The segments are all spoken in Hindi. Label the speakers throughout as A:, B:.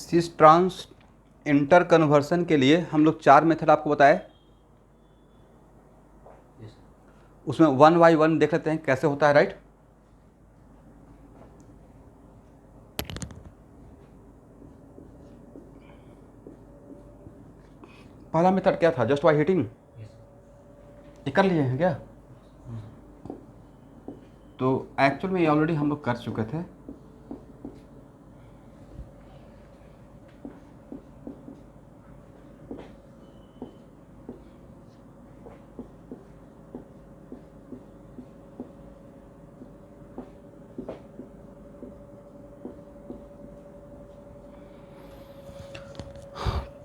A: सिस ट्रांस इंटर कन्वर्सन के लिए हम लोग 4 मेथड आपको बताए, उसमें 1 बाई 1 देख लेते हैं कैसे होता है, राइट। पहला मेथड क्या था, जस्ट बाई हीटिंग, ये कर लिए हैं क्या? तो एक्चुअल में ये ऑलरेडी हम लोग कर चुके थे।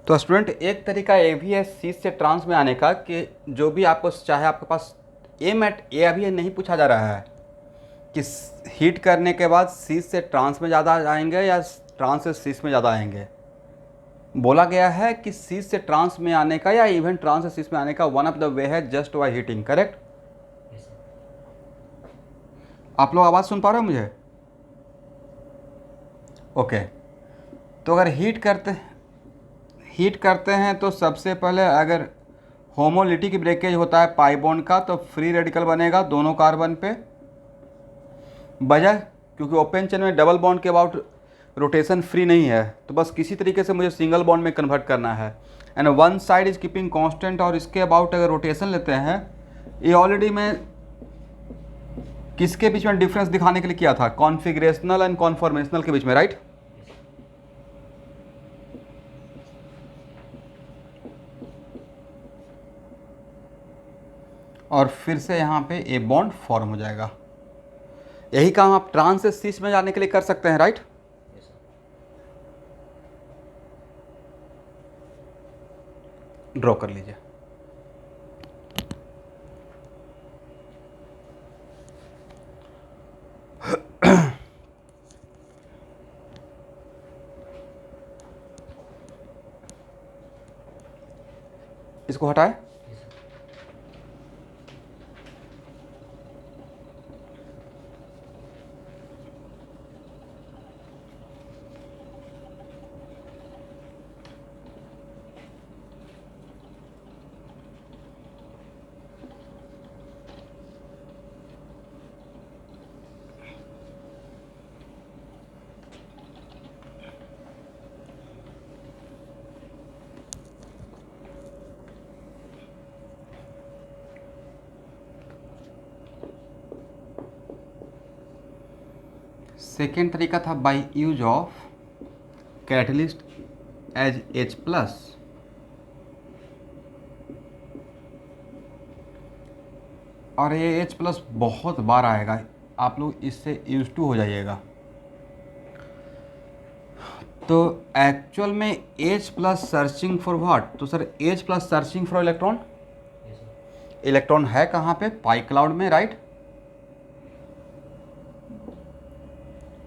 A: तो स्टूडेंट एक तरीका ये भी है सीस से ट्रांस में आने का कि जो भी आपको चाहे आपके पास एम एट ए अभी नहीं पूछा जा रहा है कि हीट करने के बाद सीस से ट्रांस में ज़्यादा आएंगे या ट्रांस से सीस में ज़्यादा आएंगे। बोला गया है कि सीस से ट्रांस में आने का या इवन ट्रांस से सीस में आने का वन ऑफ द वे है जस्ट बाय हीटिंग, करेक्ट। आप लोग आवाज़ सुन पा रहे हो मुझे? ओके। तो अगर हीट करते हैं तो सबसे पहले अगर होमोलिटिक ब्रेकेज होता है पाई बॉन्ड का तो फ्री रेडिकल बनेगा दोनों कार्बन पे, वजह क्योंकि ओपन चेन में डबल बॉन्ड के अबाउट रोटेशन फ्री नहीं है, तो बस किसी तरीके से मुझे सिंगल बॉन्ड में कन्वर्ट करना है and one side is keeping constant. और इसके अबाउट अगर रोटेशन लेते हैं, ये ऑलरेडी मैं किसके बीच में डिफरेंस दिखाने के लिए किया था, कॉन्फिगरेशनल एंड कॉन्फॉर्मेशनल के बीच में, राइट। और फिर से यहाँ पे ए बॉन्ड फॉर्म हो जाएगा। यही काम आप ट्रांस से सीस में जाने के लिए कर सकते हैं, राइट। ड्रॉ कर लीजिए। इसको हटाए। सेकेंड तरीका था by use of catalyst as H plus, और ये H प्लस बहुत बार आएगा, आप लोग इससे यूज टू हो जाइएगा। तो एक्चुअल में H plus searching for what, तो sir H plus searching for electron, electron है कहाँ पे, पाई क्लाउड में, राइट।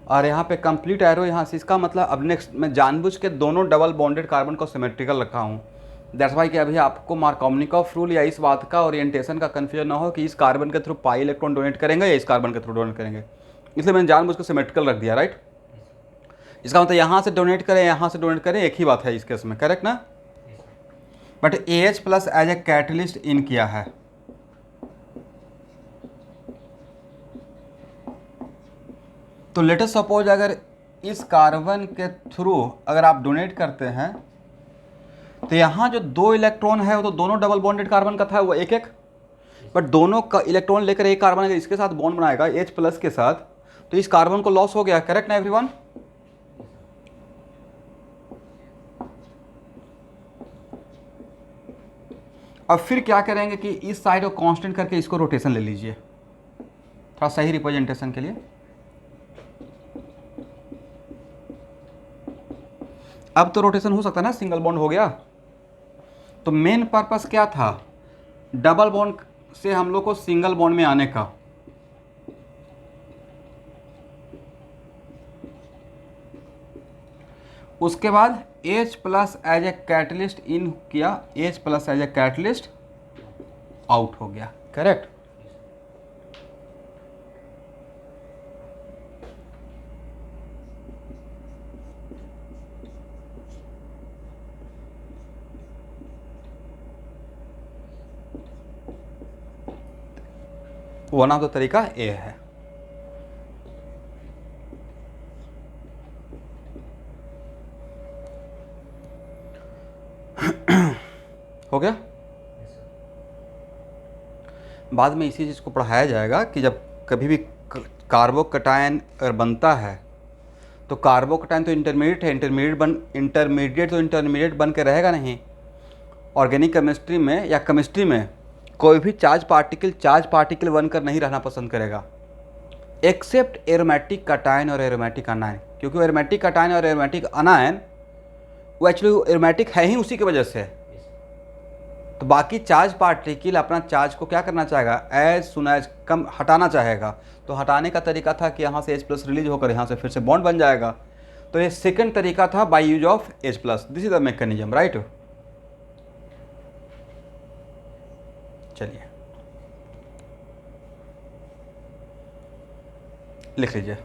A: और यहाँ पे कंप्लीट एरो यहाँ से, इसका मतलब अब नेक्स्ट मैं जानबूझ के दोनों डबल बॉन्डेड कार्बन को सिमेट्रिकल रखा हूँ। दैट्स वाई कि अभी आपको मार्कोवनिकॉफ रूल या इस बात का ओरिएंटेशन का कन्फ्यूजन ना हो कि इस कार्बन के थ्रू पाई इलेक्ट्रॉन डोनेट करेंगे या इस कार्बन के थ्रू डोनेट करेंगे, इसलिए मैंने जानबूझ के सिमेट्रिकल रख दिया, राइट। इसका मतलब यहाँ से डोनेट करें यहाँ से डोनेट करें एक ही बात है इस केस में, करेक्ट ना। But AH plus as a catalyst in किया है। तो लेट अस सपोज अगर इस कार्बन के थ्रू अगर आप डोनेट करते हैं तो यहाँ जो 2 इलेक्ट्रॉन है वो तो दोनों डबल बॉन्डेड कार्बन का था, वो एक एक, बट दोनों का इलेक्ट्रॉन लेकर एक कार्बन अगर इसके साथ बॉन्ड बनाएगा H प्लस के साथ, तो इस कार्बन को लॉस हो गया, करेक्ट ना एवरीवन। अब फिर क्या करेंगे कि इस साइड को कांस्टेंट करके इसको रोटेशन ले लीजिए थोड़ा सही रिप्रेजेंटेशन के लिए। अब तो रोटेशन हो सकता है ना, सिंगल बॉन्ड हो गया। तो मेन पर्पस क्या था, डबल बॉन्ड से हम लोग को सिंगल बॉन्ड में आने का। उसके बाद H plus as a catalyst in किया, H plus as a catalyst out हो गया, करेक्ट। वन ऑफ द तरीका ए है। हो गया। बाद में इसी चीज़ को पढ़ाया जाएगा कि जब कभी भी कार्बोकटायन अगर बनता है तो कार्बोकटायन तो इंटरमीडिएट है, इंटरमीडिएट तो इंटरमीडिएट बन के रहेगा नहीं। ऑर्गेनिक केमिस्ट्री में या केमिस्ट्री में कोई भी चार्ज पार्टिकल बनकर नहीं रहना पसंद करेगा, एक्सेप्ट एरोमेटिक कटायन और एरोमेटिक अनायन, क्योंकि एरोमेटिक कटायन और एरोमेटिक अनायन वो एक्चुअली एरोमेटिक है ही उसी की वजह से। तो बाकी चार्ज पार्टिकल अपना चार्ज को क्या करना चाहेगा, एज सुन एज कम हटाना चाहेगा। तो हटाने का तरीका था कि यहाँ से H+ रिलीज होकर यहाँ से फिर से बॉन्ड बन जाएगा। तो ये सेकंड तरीका था by use of H+। This is the mechanism, right. चलिए लिख लीजिए।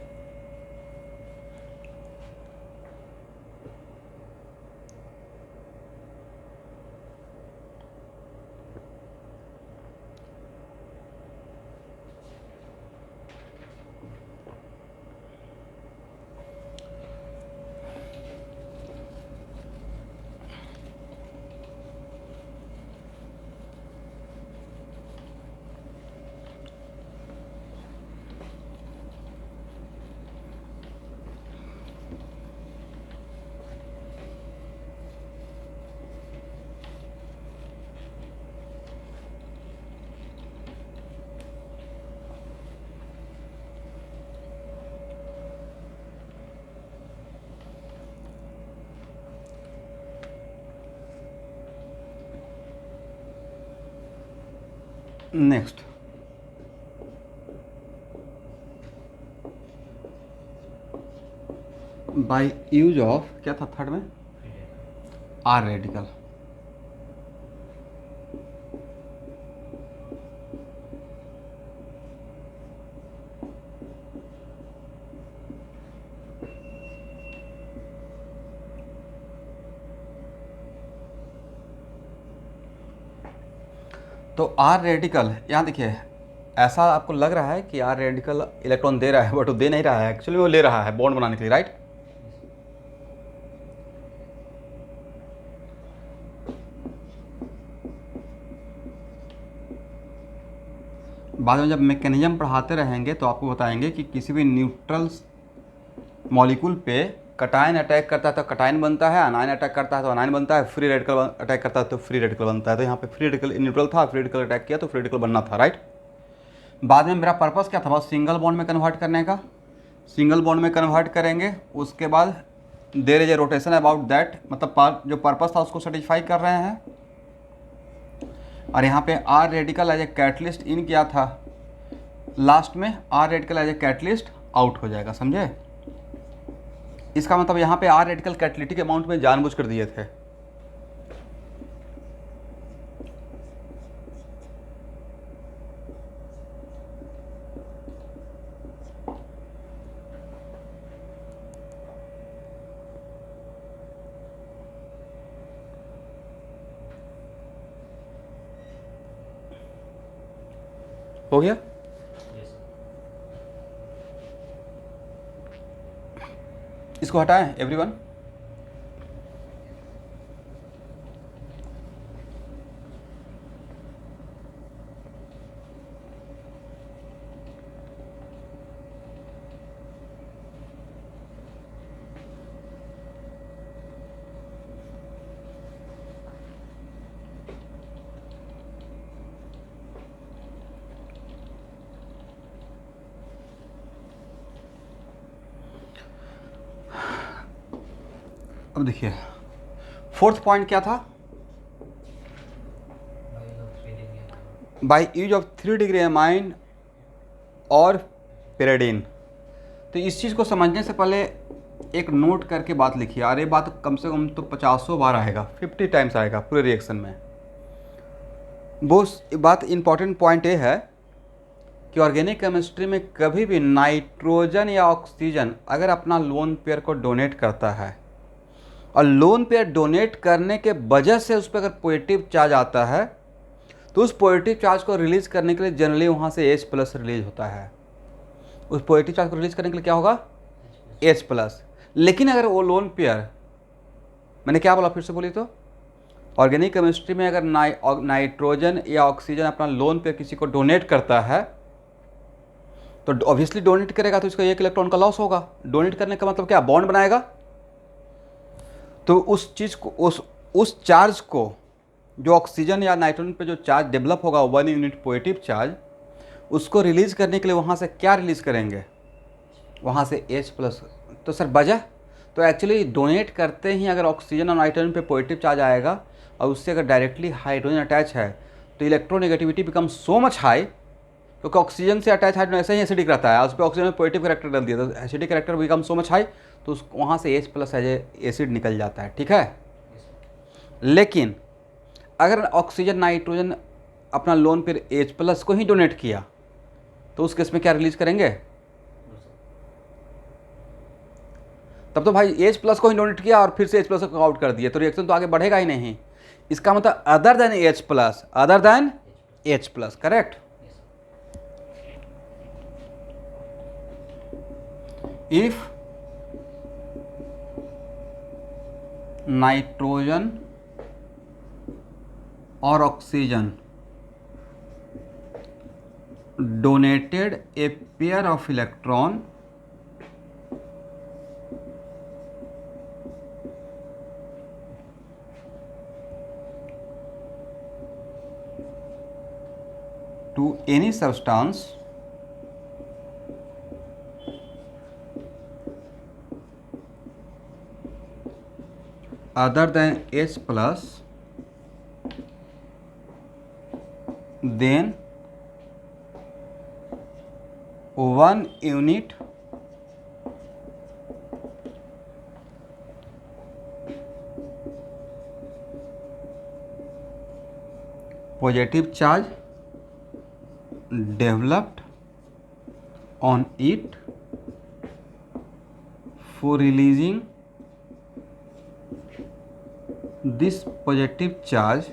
A: नेक्स्ट, बाय यूज ऑफ क्या था थर्ड में, आर रेडिकल। तो आर रेडिकल यहाँ देखिए, ऐसा आपको लग रहा है कि आर रेडिकल इलेक्ट्रॉन दे रहा है, बट वो दे नहीं रहा है, एक्चुअली वो ले रहा है बॉन्ड बनाने के लिए, राइट। बाद में जब मैकेनिज्म पढ़ाते रहेंगे तो आपको बताएंगे कि किसी भी न्यूट्रल मॉलिक्यूल पे कटायन अटैक करता है तो कटायन बनता है, अनायन अटैक करता है तो अनायन बनता है, फ्री रेडिकल अटैक करता है तो फ्री रेडिकल बनता है। तो यहाँ पे फ्री रेडिकल न्यूट्रल था, फ्री रेडिकल अटैक किया तो फ्री रेडिकल बनना था, राइट। बाद में मेरा पर्पस क्या था, बस सिंगल बॉन्ड में कन्वर्ट करने का। सिंगल बॉन्ड में कन्वर्ट करेंगे, उसके बाद there is a rotation about that, मतलब जो पर्पस था उसको सेटिस्फाई कर रहे हैं। और यहाँ पे R radical as a catalyst in किया था, लास्ट में R radical as a catalyst out हो जाएगा, समझे। इसका मतलब यहाँ पे आर रेडिकल कैटलिटिक अमाउंट में जानबूझ कर दिए थे। हो गया। इसको हटाएं एवरीवन। अब देखिए फोर्थ पॉइंट क्या था, by use of 3 degree amine और पेरिडीन। तो इस चीज़ को समझने से पहले एक नोट करके बात लिखिए, अरे बात कम से कम तो 50 बार आएगा, 50 टाइम्स आएगा पूरे रिएक्शन में। वो बात इंपॉर्टेंट पॉइंट ये है कि ऑर्गेनिक केमिस्ट्री में कभी भी नाइट्रोजन या ऑक्सीजन अगर अपना लोन पेयर को डोनेट करता है और लोन पेयर डोनेट करने के वजह से उस पर अगर पॉजिटिव चार्ज आता है तो उस पॉजिटिव चार्ज को रिलीज करने के लिए जनरली वहाँ से H प्लस रिलीज होता है। उस पॉजिटिव चार्ज को रिलीज करने के लिए क्या होगा, H प्लस। लेकिन अगर वो लोन पेयर, मैंने क्या बोला फिर से बोली तो, ऑर्गेनिक केमिस्ट्री में अगर नाइट्रोजन या ऑक्सीजन अपना लोन पेयर किसी को डोनेट करता है तो ऑब्वियसली डोनेट करेगा तो इसका एक इलेक्ट्रॉन का लॉस होगा। डोनेट करने का मतलब क्या, बॉन्ड बनाएगा। तो उस चीज़ को, उस चार्ज को, जो ऑक्सीजन या नाइट्रोजन पे जो चार्ज डेवलप होगा 1 यूनिट पॉजिटिव चार्ज, उसको रिलीज करने के लिए वहाँ से क्या रिलीज करेंगे, वहाँ से H प्लस। तो सर वजह, तो एक्चुअली डोनेट करते ही अगर ऑक्सीजन और नाइट्रोजन पे पॉजिटिव चार्ज आएगा और उससे अगर डायरेक्टली हाइड्रोजन अटैच है तो electronegativity become so much high, क्योंकि ऑक्सीजन से अटैच हाइड्रोजन ऐसे ही एसिडिक रहता है, उस पर ऑक्सीजन में पॉजिटिव कैरेक्टर डाल दिया तो acidic character become so much high, तो वहाँ से H प्लस एसिड निकल जाता है। ठीक है। लेकिन अगर ऑक्सीजन नाइट्रोजन अपना लोन पर H प्लस को ही डोनेट किया तो उस केस में क्या रिलीज करेंगे, तब तो भाई H प्लस को ही डोनेट किया और फिर से H प्लस को आउट कर दिया तो रिएक्शन तो आगे बढ़ेगा ही नहीं। इसका मतलब other than H plus, other than H plus, correct. If nitrogen और oxygen donated a pair of electron to any substance other than H plus, then 1 unit positive charge developed on it for releasing this positive charge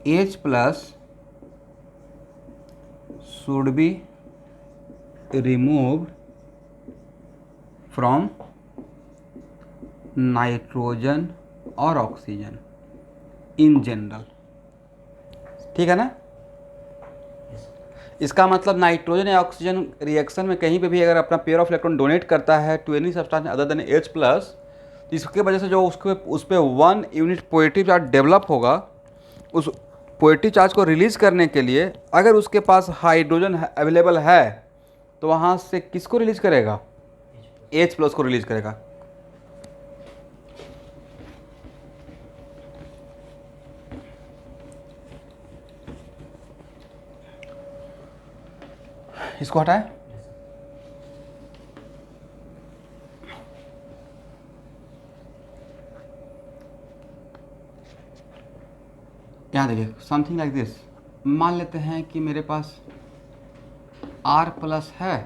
A: H plus should be removed from nitrogen और ऑक्सीजन इन जनरल। ठीक है ना। इसका मतलब नाइट्रोजन या ऑक्सीजन रिएक्शन में कहीं पे भी अगर अपना पेयर ऑफ इलेक्ट्रॉन डोनेट करता है to any substance other than H plus, तो इसके वजह से जो उस पर 1 यूनिट पॉजिटिव चार्ज डेवलप होगा, उस पॉजिटिव चार्ज को रिलीज करने के लिए अगर उसके पास हाइड्रोजन अवेलेबल है तो वहाँ से किसको रिलीज करेगा, H प्लस को रिलीज करेगा। इसको हटाए। यहाँ देखिए समथिंग लाइक दिस। मान लेते हैं कि मेरे पास R प्लस है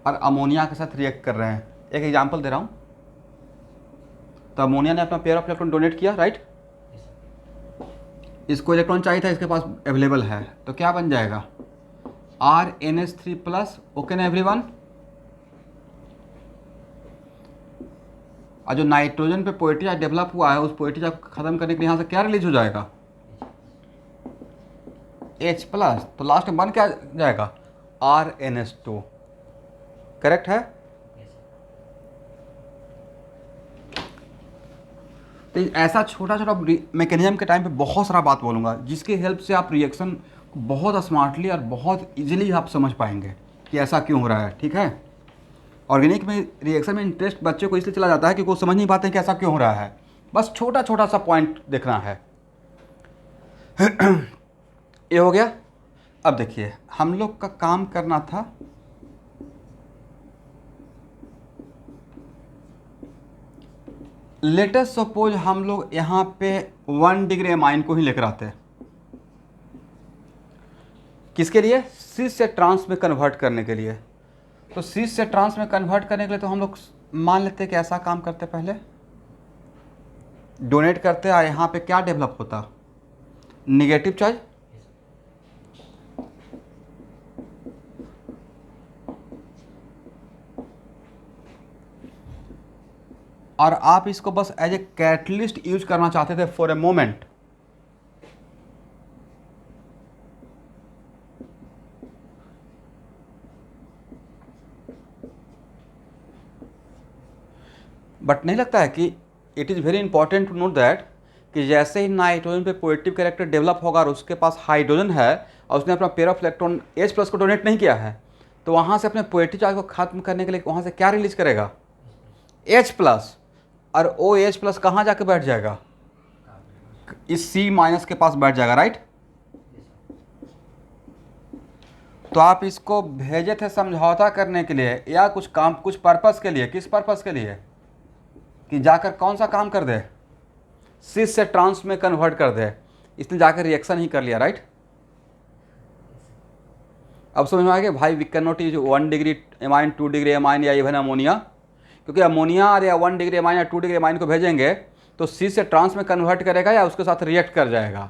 A: और अमोनिया के साथ रिएक्ट कर रहे हैं। एक एग्जांपल दे रहा हूँ। तो अमोनिया ने अपना पेयर ऑफ इलेक्ट्रॉन डोनेट किया, राइट। इसको इलेक्ट्रॉन चाहिए था, इसके पास अवेलेबल है, तो क्या बन जाएगा RNH3 प्लस। ओके ना एवरीवन। और जो नाइट्रोजन पे पॉजिटिव चार्ज डेवलप हुआ है उस पॉजिटिव चार्ज को खत्म करने के लिए यहाँ से क्या रिलीज हो जाएगा, H प्लस। तो लास्ट में बन क्या जाएगा RNH2, करेक्ट है। तो ऐसा छोटा छोटा मैकेनिज्म के टाइम पे बहुत सारा बात बोलूँगा जिसकी हेल्प से आप रिएक्शन को बहुत स्मार्टली और बहुत इजीली आप समझ पाएंगे कि ऐसा क्यों हो रहा है। ठीक है। ऑर्गेनिक में रिएक्शन में इंटरेस्ट बच्चे को इसलिए चला जाता है कि वो समझ नहीं पाते हैं कि ऐसा क्यों हो रहा है, बस छोटा छोटा सा पॉइंट देखना है। ये हो गया। अब देखिए हम लोग का काम करना था लेटेस्ट सपोज हम लोग यहाँ पे 1 डिग्री एमाइन को ही लेकर आते हैं, किसके लिए, सिस से ट्रांस में कन्वर्ट करने के लिए। तो cis से ट्रांस में कन्वर्ट करने के लिए तो हम लोग मान लेते हैं कि ऐसा काम करते पहले, डोनेट करते और यहाँ पे क्या डेवलप होता, निगेटिव चार्ज। और आप इसको बस एज ए कैटलिस्ट यूज करना चाहते थे फॉर ए मोमेंट। बट नहीं लगता है कि it is very important to note that कि जैसे ही नाइट्रोजन पे पॉजिटिव कैरेक्टर डेवलप होगा और उसके पास हाइड्रोजन है और उसने अपना पेयर ऑफ इलेक्ट्रॉन H+ को डोनेट नहीं किया है, तो वहाँ से अपने पॉजिटिव चार्ज को खत्म करने के लिए वहाँ से क्या रिलीज करेगा, H+। और OH+ कहाँ जाके बैठ जाएगा, इस C- के पास बैठ जाएगा, राइट। तो आप इसको भेजे थे समझौता करने के लिए या कुछ काम, कुछ पर्पस के लिए, किस पर्पस के लिए, कि जाकर कौन सा काम कर दे, सिस से ट्रांस में कन्वर्ट कर दे। इसने जाकर रिएक्शन ही कर लिया, राइट। अब समझ में आ गया भाई, we can not use 1 degree amine, 2 degree amine या इवन अमोनिया, क्योंकि अमोनिया या 1 डिग्री एमाइन या 2 डिग्री एमाइन को भेजेंगे तो सी से ट्रांस में कन्वर्ट करेगा या उसके साथ रिएक्ट कर जाएगा,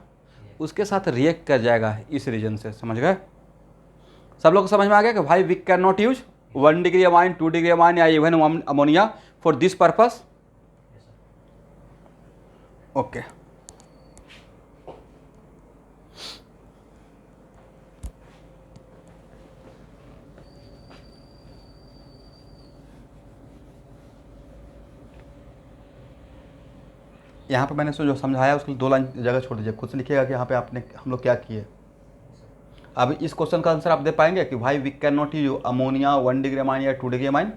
A: उसके साथ रिएक्ट कर जाएगा, इस रीजन से। समझ गए सब लोग को, समझ में आ गया कि भाई we can not use 1 degree amine, 2 degree amine या even ammonia for this purpose. Okay, यहाँ पे मैंने जो समझाया उसके लिए 2 लाइन जगह छोड़ दीजिए, खुद से लिखिएगा कि यहाँ पे आपने, हम लोग क्या किए। अब इस क्वेश्चन का आंसर आप दे पाएंगे कि भाई we can not use ammonia 1 degree amine या 2 डिग्री अमाइन।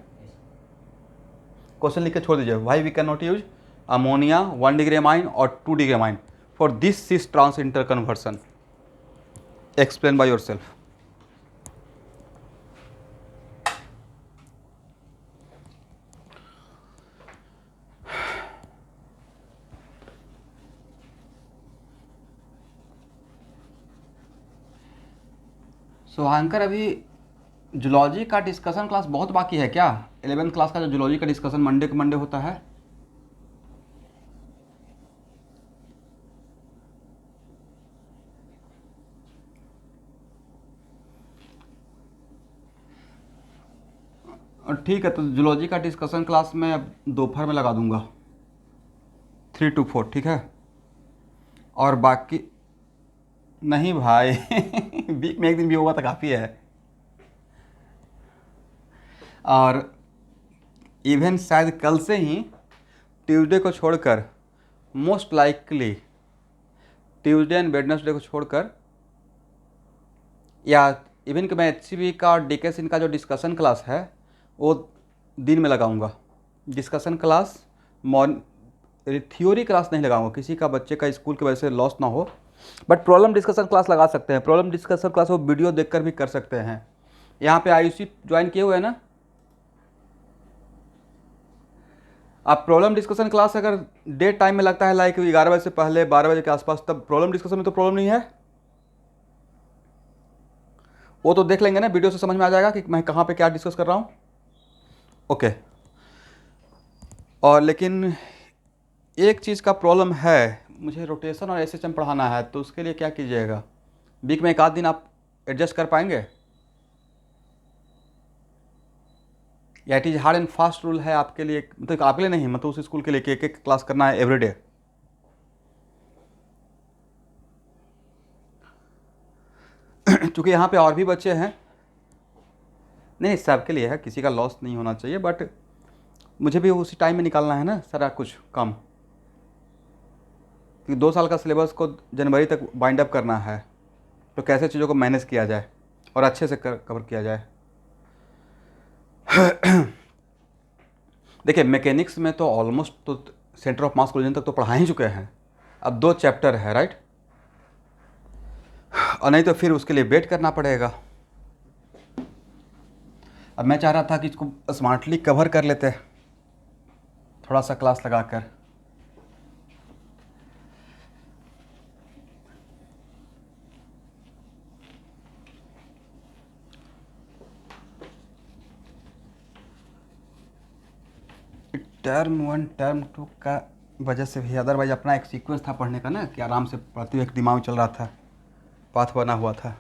A: क्वेश्चन लिख के छोड़ दीजिए, भाई we can not use ammonia 1 degree amine और 2 degree amine for this cis trans interconversion, explain by yourself. Shubhankar, अभी जूलॉजी का डिस्कशन क्लास बहुत बाकी है क्या? 11th क्लास का जो जूलॉजी का डिस्कशन मंडे को मंडे होता है। और ठीक है, तो जूलॉजी का डिस्कशन क्लास में अब दोपहर में लगा दूंगा 3 to 4, ठीक है। और बाकी नहीं भाई वीक में एक दिन भी होगा तो काफ़ी है। और इवन शायद कल से ही ट्यूसडे को छोड़कर, most likely Tuesday and Wednesday को छोड़कर, या इवन कि मैं HCV का और DK सिंह का जो डिस्कशन क्लास है वो दिन में लगाऊंगा। डिस्कशन क्लास थ्योरी क्लास नहीं लगाऊंगा, किसी का बच्चे का स्कूल की वजह से लॉस ना हो। बट प्रॉब्लम डिस्कशन क्लास लगा सकते हैं। प्रॉब्लम डिस्कशन क्लास वो वीडियो देखकर भी कर सकते हैं। यहाँ पे IUC ज्वाइन किए हुए हैं ना आप? प्रॉब्लम डिस्कशन क्लास अगर डे टाइम में लगता है लाइक 11 बजे से पहले, 12 बजे के आसपास, तब प्रॉब्लम डिस्कशन में तो प्रॉब्लम नहीं है। वो तो देख लेंगे ना, वीडियो से समझ में आ जाएगा कि मैं कहाँ पे क्या डिस्कस कर रहा हूँ। ओके। और लेकिन एक चीज़ का प्रॉब्लम है, मुझे रोटेशन और SHM पढ़ाना है, तो उसके लिए क्या कीजिएगा, वीक में 1 आध दिन आप एडजस्ट कर पाएंगे? या it is hard and fast rule है आपके लिए, मतलब आपके लिए नहीं, मतलब उस स्कूल के लिए कि एक एक क्लास करना है एवरीडे? क्योंकि यहाँ पे और भी बच्चे हैं। नहीं, सबके लिए है, किसी का लॉस नहीं होना चाहिए, बट मुझे भी उसी टाइम में निकालना है ना सारा कुछ काम, कि 2 साल का सिलेबस को जनवरी तक बाइंड अप करना है, तो कैसे चीज़ों को मैनेज किया जाए और अच्छे से कवर किया जाए। देखिए, मैकेनिक्स में तो ऑलमोस्ट तो सेंटर ऑफ मास कोलिजन तक तो पढ़ा ही चुके हैं, अब 2 चैप्टर है, राइट। और नहीं तो फिर उसके लिए वेट करना पड़ेगा। अब मैं चाह रहा था कि इसको स्मार्टली कवर कर लेते, थोड़ा सा क्लास लगाकर। टर्म 1 टर्म 2 का वजह से भी, अदरवाइज अपना एक सीक्वेंस था पढ़ने का ना कि आराम से पढ़ते हुए एक दिमाग चल रहा था, पाथ बना हुआ था।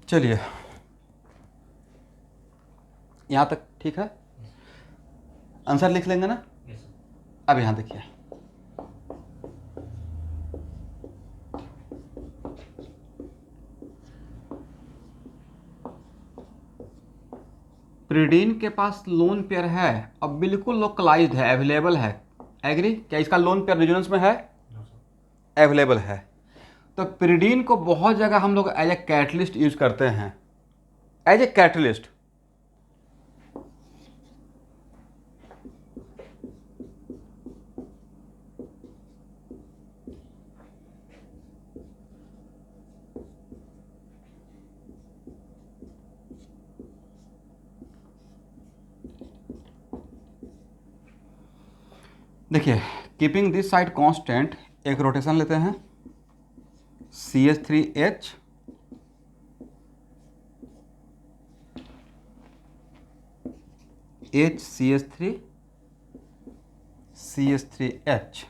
A: चलिए यहाँ तक ठीक है, आंसर लिख लेंगे ना। अब यहाँ देखिए, प्रिडीन के पास लोन पेयर है, अब बिल्कुल लोकलाइज्ड है, अवेलेबल है। एग्री? क्या इसका लोन पेयर रेजोनेंस में है? अवेलेबल है। तो प्रिडीन को बहुत जगह हम लोग एज ए कैटलिस्ट यूज करते हैं, एज ए कैटलिस्ट। देखिए, कीपिंग दिस साइड कांस्टेंट, एक रोटेशन लेते हैं, CH3H HCH3 CH3H।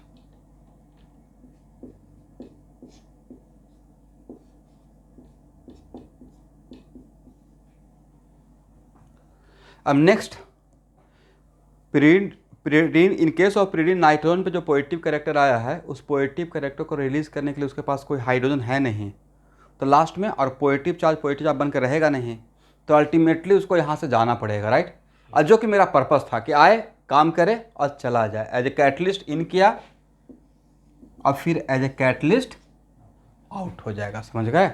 A: अब next, pyridine in case of pyridine nitrogen पे जो पॉजिटिव कैरेक्टर आया है, उस पॉजिटिव कैरेक्टर को रिलीज करने के लिए उसके पास कोई हाइड्रोजन है नहीं, तो लास्ट में, और पॉजिटिव चार्ज बन कर रहेगा नहीं, तो अल्टीमेटली उसको यहाँ से जाना पड़ेगा, राइट। और जो कि मेरा पर्पस था कि आए, काम करे और चला जाए, एज ए कैटलिस्ट इन किया और फिर एज ए कैटलिस्ट आउट हो जाएगा, समझ गए।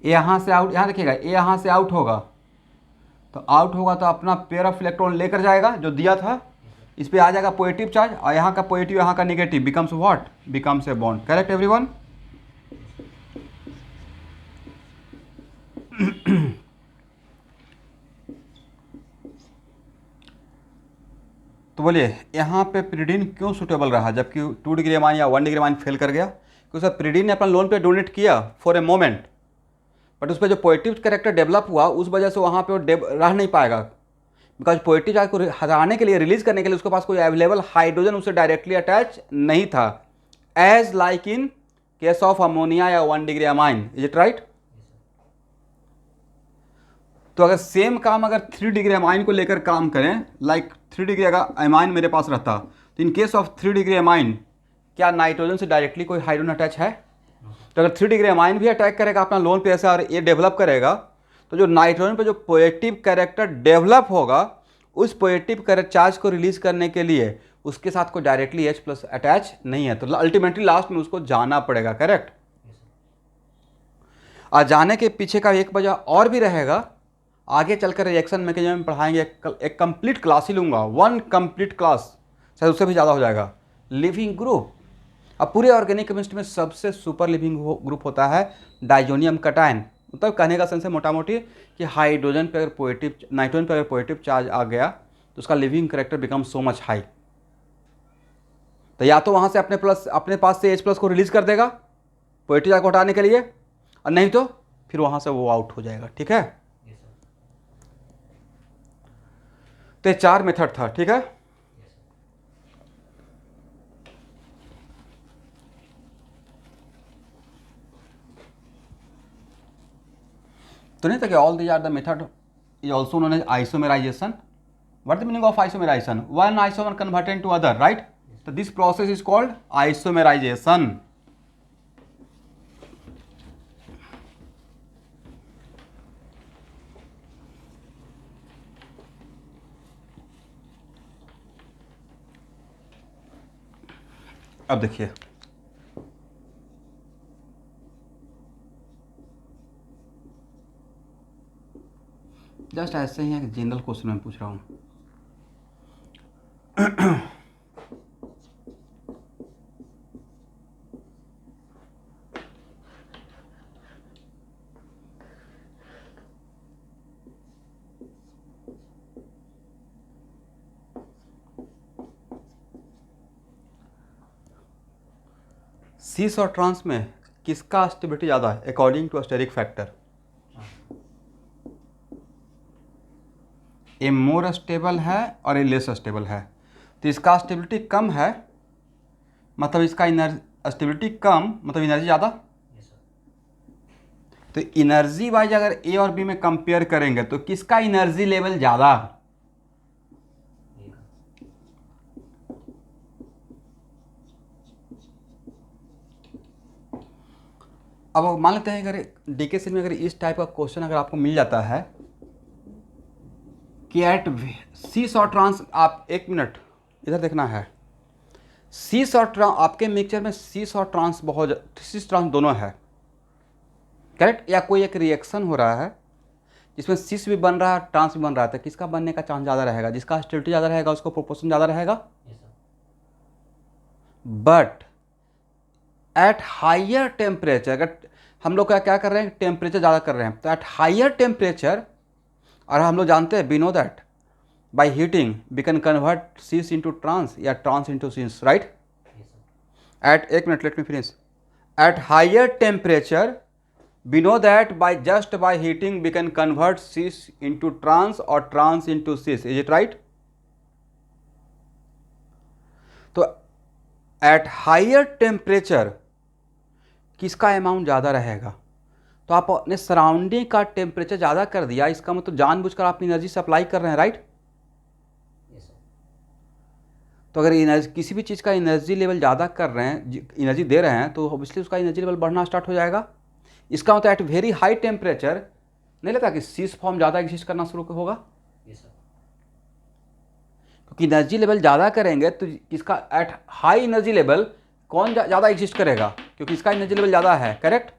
A: यहाँ से आउट, यहाँ देखिएगा, ये यहाँ से आउट होगा, तो आउट होगा तो अपना पेयर ऑफ इलेक्ट्रॉन लेकर जाएगा जो दिया था, इस पे आ जाएगा पॉजिटिव चार्ज, और यहाँ का पॉजिटिव यहाँ का negative, becomes what, becomes a bond. Correct everyone? तो बोलिए यहाँ पे प्रिडीन क्यों सुटेबल रहा, जबकि 2 डिग्री अमाइन या 1 डिग्री अमाइन फेल कर गया? क्योंकि सर प्रिडीन ने अपना लोन पे डोनेट किया फॉर ए मोमेंट, बट उस पर जो पॉजिटिव कैरेक्टर डेवलप हुआ, उस वजह से वहाँ पे वो रह नहीं पाएगा, बिकॉज पॉजिटिव चार्ज को हटाने के लिए, रिलीज करने के लिए उसके पास कोई अवेलेबल हाइड्रोजन उससे डायरेक्टली अटैच नहीं था, as like in case of ammonia या 1 degree amine. Is it right? तो अगर सेम काम अगर 3 डिग्री अमाइन को लेकर काम करें, लाइक 3 डिग्री अगर अमाइन मेरे पास रहता, तो इन केस ऑफ 3 डिग्री अमाइन, क्या नाइट्रोजन से डायरेक्टली कोई हाइड्रोजन अटैच है? तो अगर 3 डिग्री अमाइन भी अटैक करेगा अपना लोन पे ऐसा, और ये डेवलप करेगा, तो जो नाइट्रोजन पे जो पॉजिटिव कैरेक्टर डेवलप होगा, उस पॉजिटिव चार्ज को रिलीज करने के लिए उसके साथ कोई डायरेक्टली H+ अटैच नहीं है, तो अल्टीमेटली लास्ट में उसको जाना पड़ेगा। करेक्ट? और जाने के पीछे का एक वजह और भी रहेगा, आगे चलकर रिएक्शन मैकेनिज्म में पढ़ाएंगे, एक कंप्लीट क्लास ही लूँगा, 1 कंप्लीट क्लास, शायद उससे भी ज़्यादा हो जाएगा। लिविंग ग्रुप, अब पूरे ऑर्गेनिक केमिस्ट्री में सबसे सुपर लिविंग ग्रुप होता है डाइजोनियम कटायन। मतलब कहने का सेंस है मोटा मोटी कि हाइड्रोजन पे अगर पॉजिटिव, नाइट्रोजन पे अगर पॉजिटिव चार्ज आ गया तो उसका living character become so much high, तो या तो वहाँ से अपने पास से H+ को रिलीज कर देगा पॉजिटिव चार्ज को हटाने के लिए, और नहीं तो फिर वहाँ से वो आउट हो जाएगा। ठीक है? तो 4 मेथड था। ठीक है? तो नहीं था कि all these are the method is also known as isomerization. What the meaning of isomerization? One isomer converted to other, right? तो this process is called isomerization. अब देखिए, जस्ट ऐसे ही एक जनरल क्वेश्चन मैं पूछ रहा हूँ। सीस और ट्रांस में किसका स्टेबिलिटी ज़्यादा है according to steric factor? A more stable है और ए लेस स्टेबल है। तो इसका स्टेबिलिटी कम है, मतलब इसका स्टेबिलिटी कम मतलब एनर्जी ज़्यादा। तो एनर्जी वाइज अगर ए और बी में कंपेयर करेंगे तो किसका एनर्जी लेवल ज़्यादा? अब मान लेते हैं अगर डीके सेल में अगर इस टाइप का क्वेश्चन अगर आपको मिल जाता है कि एट सीस और ट्रांस, आप एक मिनट इधर देखना है, सीस और ट्रांस आपके मिक्सचर में सीस और ट्रांस सीस ट्रांस दोनों है, करेक्ट? या कोई एक रिएक्शन हो रहा है जिसमें सीस भी बन रहा है ट्रांस भी बन रहा है, तो किसका बनने का चांस ज़्यादा रहेगा? जिसका स्टेबिलिटी ज़्यादा रहेगा उसको प्रोपोर्शन ज़्यादा रहेगा। बट एट हाइयर टेम्परेचर, अगर हम लोग क्या कर रहे हैं, टेम्परेचर ज़्यादा कर रहे हैं, तो एट हाइयर टेम्परेचर, और हम लोग जानते हैं we know that by heating we can convert cis into trans या trans into cis, right? At एक मिनट let me finish. At higher temperature we know that just by heating we can convert cis into trans or trans into cis, is it right? तो at higher temperature किसका अमाउंट ज़्यादा रहेगा? तो आप अपने सराउंडिंग का टेम्परेचर ज़्यादा कर दिया, इसका मतलब जानबूझकर आप एनर्जी सप्लाई कर रहे हैं, राइट? तो अगर एनर्जी किसी भी चीज़ का एनर्जी लेवल ज़्यादा कर रहे हैं, एनर्जी दे रहे हैं, तो ऑब्वियसली उसका एनर्जी लेवल बढ़ना स्टार्ट हो जाएगा। इसका मतलब एट वेरी हाई टेम्परेचर नहीं लगता कि सीस फॉर्म ज़्यादा एग्जिस्ट करना शुरू होगा? क्योंकि एनर्जी लेवल ज़्यादा करेंगे तो इसका एट हाई एनर्जी लेवल कौन ज़्यादा एग्जिस्ट करेगा? क्योंकि इसका एनर्जी लेवल ज़्यादा है, करेक्ट?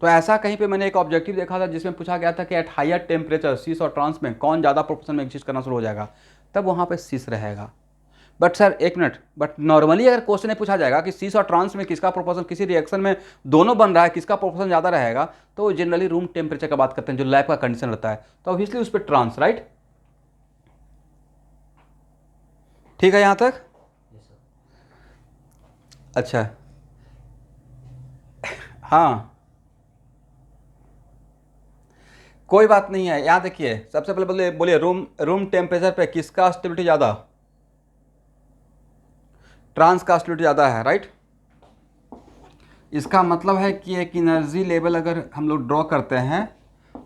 A: तो ऐसा कहीं पे मैंने एक ऑब्जेक्टिव देखा था जिसमें पूछा गया था कि एट हायर टेम्परेचर सीस और ट्रांस में कौन ज़्यादा प्रोपोर्शन में एग्जिस्ट करना शुरू हो जाएगा, तब वहाँ पे सीस रहेगा। बट सर एक मिनट, बट नॉर्मली अगर क्वेश्चन में पूछा जाएगा कि सीस और ट्रांस में किसका प्रोपोर्शन, किसी रिएक्शन में दोनों बन रहा है, किसका प्रोपोर्शन ज़्यादा रहेगा, तो जनरली रूम टेम्परेचर का बात करते हैं जो लैब का कंडीशन रहता है, तो ऑब्वियसली उस पर ट्रांस, राइट? ठीक है यहाँ तक? अच्छा हाँ कोई बात नहीं है। यहाँ देखिए सबसे पहले बोलिए रूम टेम्परेचर पे किसका स्टेबिलिटी ज़्यादा? ट्रांस का स्टेबिलिटी ज़्यादा है, राइट? इसका मतलब है कि एक एनर्जी लेवल अगर हम लोग ड्रॉ करते हैं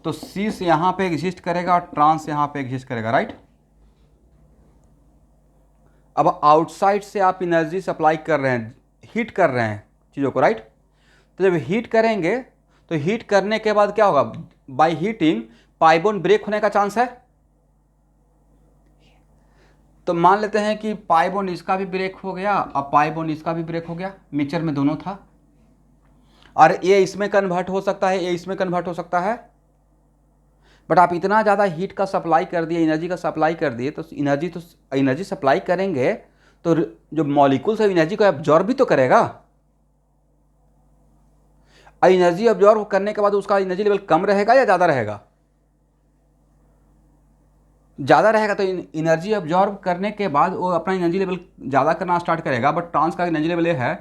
A: तो सीस यहाँ पे एग्जिस्ट करेगा और ट्रांस यहाँ पे एग्जिस्ट करेगा, राइट? अब आउटसाइड से आप एनर्जी सप्लाई कर रहे हैं, हीट कर रहे हैं चीज़ों को, राइट? तो जब हीट करेंगे तो हीट करने के बाद क्या होगा? By heating pi bond break होने का चांस है। तो मान लेते हैं कि पाई बॉन्ड इसका भी ब्रेक हो गया और पाई बॉन्ड इसका भी ब्रेक हो गया, मिक्सचर में दोनों था, और ये इसमें कन्वर्ट हो सकता है, ये इसमें कन्वर्ट हो सकता है। बट आप इतना ज़्यादा हीट का सप्लाई कर दिए, एनर्जी का सप्लाई कर दिए, तो एनर्जी सप्लाई करेंगे तो जो मॉलिक्यूल्स है एनर्जी को एब्जॉर्ब भी तो करेगा। एनर्जी एब्जॉर्ब करने के बाद उसका एनर्जी लेवल कम रहेगा या ज़्यादा रहेगा? ज़्यादा रहेगा। तो एनर्जी एब्जॉर्ब करने के बाद वो अपना एनर्जी लेवल ज़्यादा करना स्टार्ट करेगा। बट ट्रांस का एनर्जी लेवल ये है,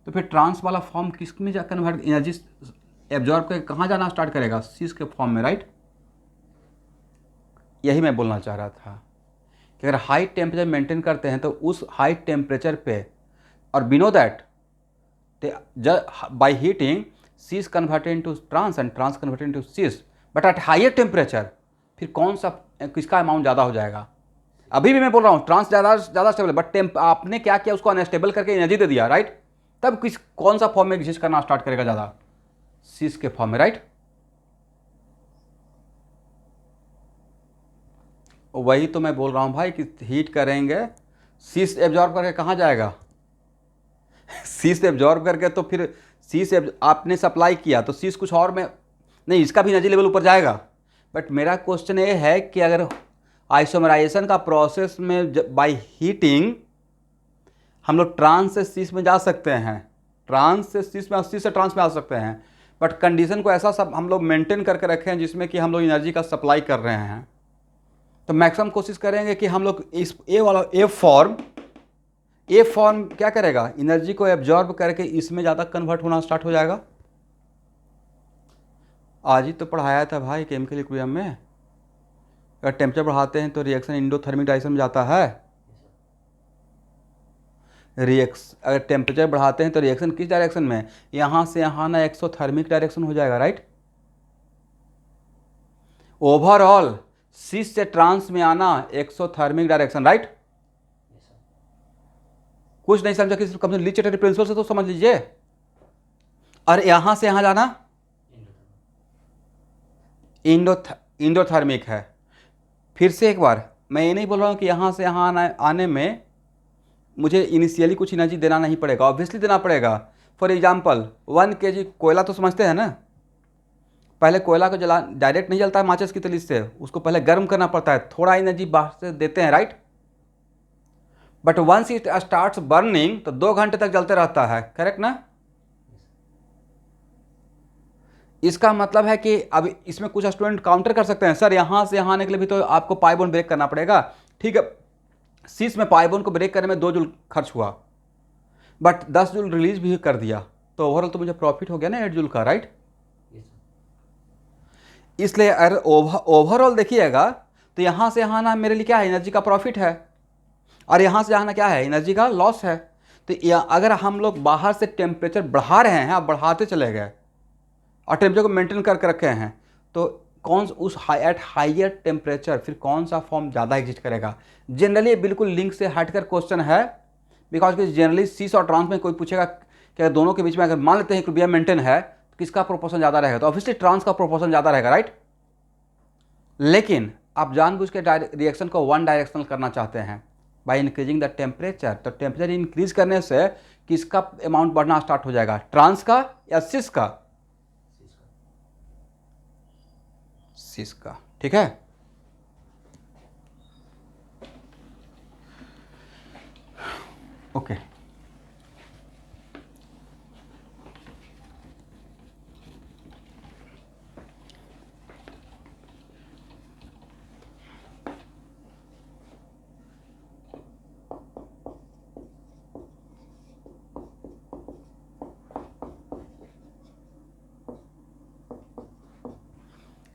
A: तो फिर ट्रांस वाला फॉर्म किस में जा कन्वर्ट, एनर्जी एब्जॉर्ब करके कहाँ जाना स्टार्ट करेगा? सीस के फॉर्म में, राइट? यही मैं बोलना चाह रहा था कि अगर हाई टेम्परेचर मेंटेन करते हैं तो उस हाई टेम्परेचर पे, और we know that by heating cis converted into trans and trans converted into cis, but at higher temperature फिर कौन सा किसका अमाउंट ज़्यादा हो जाएगा? अभी भी मैं बोल रहा हूँ ट्रांस ज़्यादा स्टेबल, बट आपने क्या किया, उसको अनस्टेबल करके एनर्जी दे दिया, राइट? तब कौन सा फॉर्म में एग्जिस्ट करना स्टार्ट करेगा ज़्यादा? सीस के फॉर्म में, राइट? वही तो मैं बोल रहा हूँ भाई कि हीट करेंगे, सीस एब्जॉर्ब करके कहाँ जाएगा? सीस एब्जॉर्ब करके तो फिर सीस आपने सप्लाई किया तो सीस कुछ और में नहीं, इसका भी एनर्जी लेवल ऊपर जाएगा। बट मेरा क्वेश्चन ये है कि अगर आइसोमराइजेशन का प्रोसेस में बाय हीटिंग हम लोग ट्रांस से सीस में जा सकते हैं, ट्रांस से सीस में, सीस से ट्रांस में आ सकते हैं, बट कंडीशन को ऐसा सब हम लोग मेंटेन करके रखें जिसमें कि हम लोग एनर्जी का सप्लाई कर रहे हैं, तो मैक्सिमम कोशिश करेंगे कि हम लोग इस ए वाला ए फॉर्म ए फॉर्म क्या करेगा, एनर्जी को एब्जॉर्ब करके इसमें ज़्यादा कन्वर्ट होना स्टार्ट हो जाएगा। आज ही तो पढ़ाया था भाई केमिकल इक्विलिब्रियम में, अगर टेम्परेचर बढ़ाते हैं तो रिएक्शन इंडोथर्मिक डायरेक्शन में जाता है। अगर टेम्परेचर बढ़ाते हैं तो रिएक्शन किस डायरेक्शन में, यहाँ से यहाँ ना एक्सोथर्मिक डायरेक्शन हो जाएगा, राइट। ओवरऑल सिस से ट्रांस में आना एक्सोथर्मिक डायरेक्शन, राइट। कुछ नहीं समझा किसी कम से लीचेटरी प्रिंसिपल से तो समझ लीजिए। और यहां से यहां जाना इंडोथर्मिक है। फिर से एक बार मैं ये नहीं बोल रहा हूं कि यहां से यहां आने में मुझे इनिशियली कुछ एनर्जी देना नहीं पड़ेगा, ऑब्वियसली देना पड़ेगा। फॉर एग्जांपल 1 kg कोयला तो समझते हैं ना, पहले कोयला को जला डायरेक्ट नहीं जलता है माचिस की तली से, उसको पहले गर्म करना पड़ता है, थोड़ा एनर्जी बाहर से देते हैं, right. But once it starts burning तो 2 घंटे तक जलते रहता है, करेक्ट ना। इसका मतलब है कि अब इसमें कुछ स्टूडेंट काउंटर कर सकते हैं, सर यहां से यहां आने के लिए भी तो आपको पाई बॉन्ड ब्रेक करना पड़ेगा। ठीक है, सीस में पाई बॉन्ड को ब्रेक करने में 2 जूल खर्च हुआ, बट 10 जूल रिलीज भी कर दिया, तो ओवरऑल तो मुझे प्रॉफिट हो गया ना 8 जूल का, राइट। इसलिए अगर ओवरऑल देखिएगा तो यहां से यहां ना मेरे लिए क्या है, एनर्जी का प्रॉफिट है, और यहां से यहां क्या है, एनर्जी का लॉस है। तो अगर हम लोग बाहर से टेम्परेचर बढ़ा रहे हैं, बढ़ाते चले गए और टेम्परेचर को मेंटेन करके रखे हैं, तो कौन उस एट हाइयर टेम्परेचर फिर कौन सा फॉर्म ज़्यादा एग्जिस्ट करेगा। जनरली बिल्कुल लिंक से हटकर क्वेश्चन है, बिकॉज कि जनरली सीस और ट्रांस में कोई पूछेगा कि दोनों के बीच में अगर मान लेते हैं इक्विलिब्रियम मेंटेन है तो किसका प्रोपोर्शन ज़्यादा रहेगा, तो ऑब्वियसली ट्रांस का प्रोपोर्शन ज़्यादा रहेगा, राइट। लेकिन आप जानबूझ के रिएक्शन को वन डायरेक्शनल करना चाहते हैं बाय इंक्रीजिंग द टेम्परेचर, तो टेम्परेचर इंक्रीज करने से किसका अमाउंट बढ़ना स्टार्ट हो जाएगा, ट्रांस का या सिस का, सिस का, ठीक है। ओके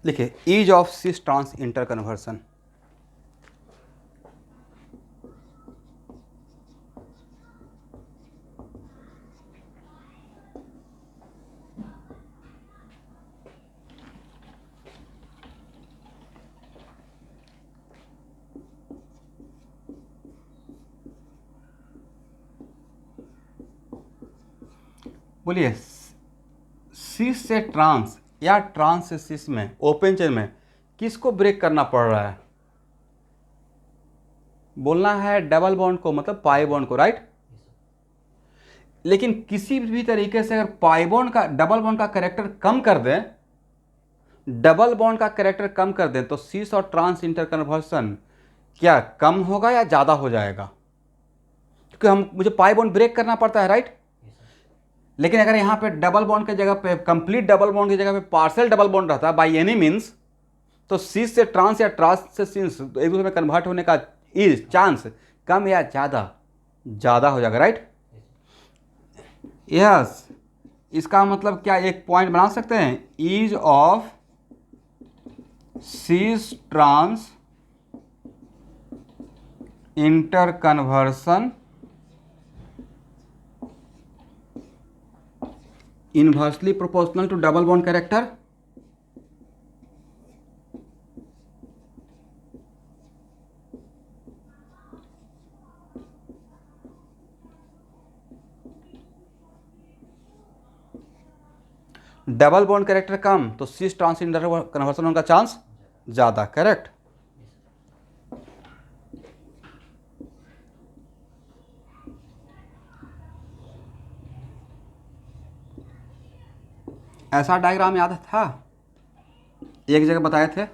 A: लिखिए ease of cis trans interconversion. बोलिए सिस से ट्रांस या ट्रांस से सिस में ओपन चेन में किसको ब्रेक करना पड़ रहा है, बोलना है डबल बॉन्ड को, मतलब पाई बॉन्ड को, राइट। लेकिन किसी भी तरीके से अगर पाई बॉन्ड का डबल बॉन्ड का कैरेक्टर कम कर दें, डबल बॉन्ड का कैरेक्टर कम कर दें, तो सिस और ट्रांस इंटर कन्वर्सन क्या कम होगा या ज़्यादा हो जाएगा, क्योंकि मुझे पाई बॉन्ड ब्रेक करना पड़ता है, राइट। लेकिन अगर यहाँ पे डबल बॉन्ड की जगह पे कंप्लीट डबल बॉन्ड की जगह पे पार्शियल डबल बॉन्ड रहता है बाय एनी मीन्स, तो सिस से ट्रांस या ट्रांस से सिस एक दूसरे में कन्वर्ट होने का चांस कम या ज़्यादा हो जाएगा, राइट। यस, इसका मतलब क्या एक पॉइंट बना सकते हैं, ease of cis trans interconversion inversely proportional to double bond character. Double bond character कम तो सिस ट्रांस इंटर कन्वर्सन होने का चांस ज्यादा, करेक्ट। ऐसा डायग्राम याद था, एक जगह बताए थे,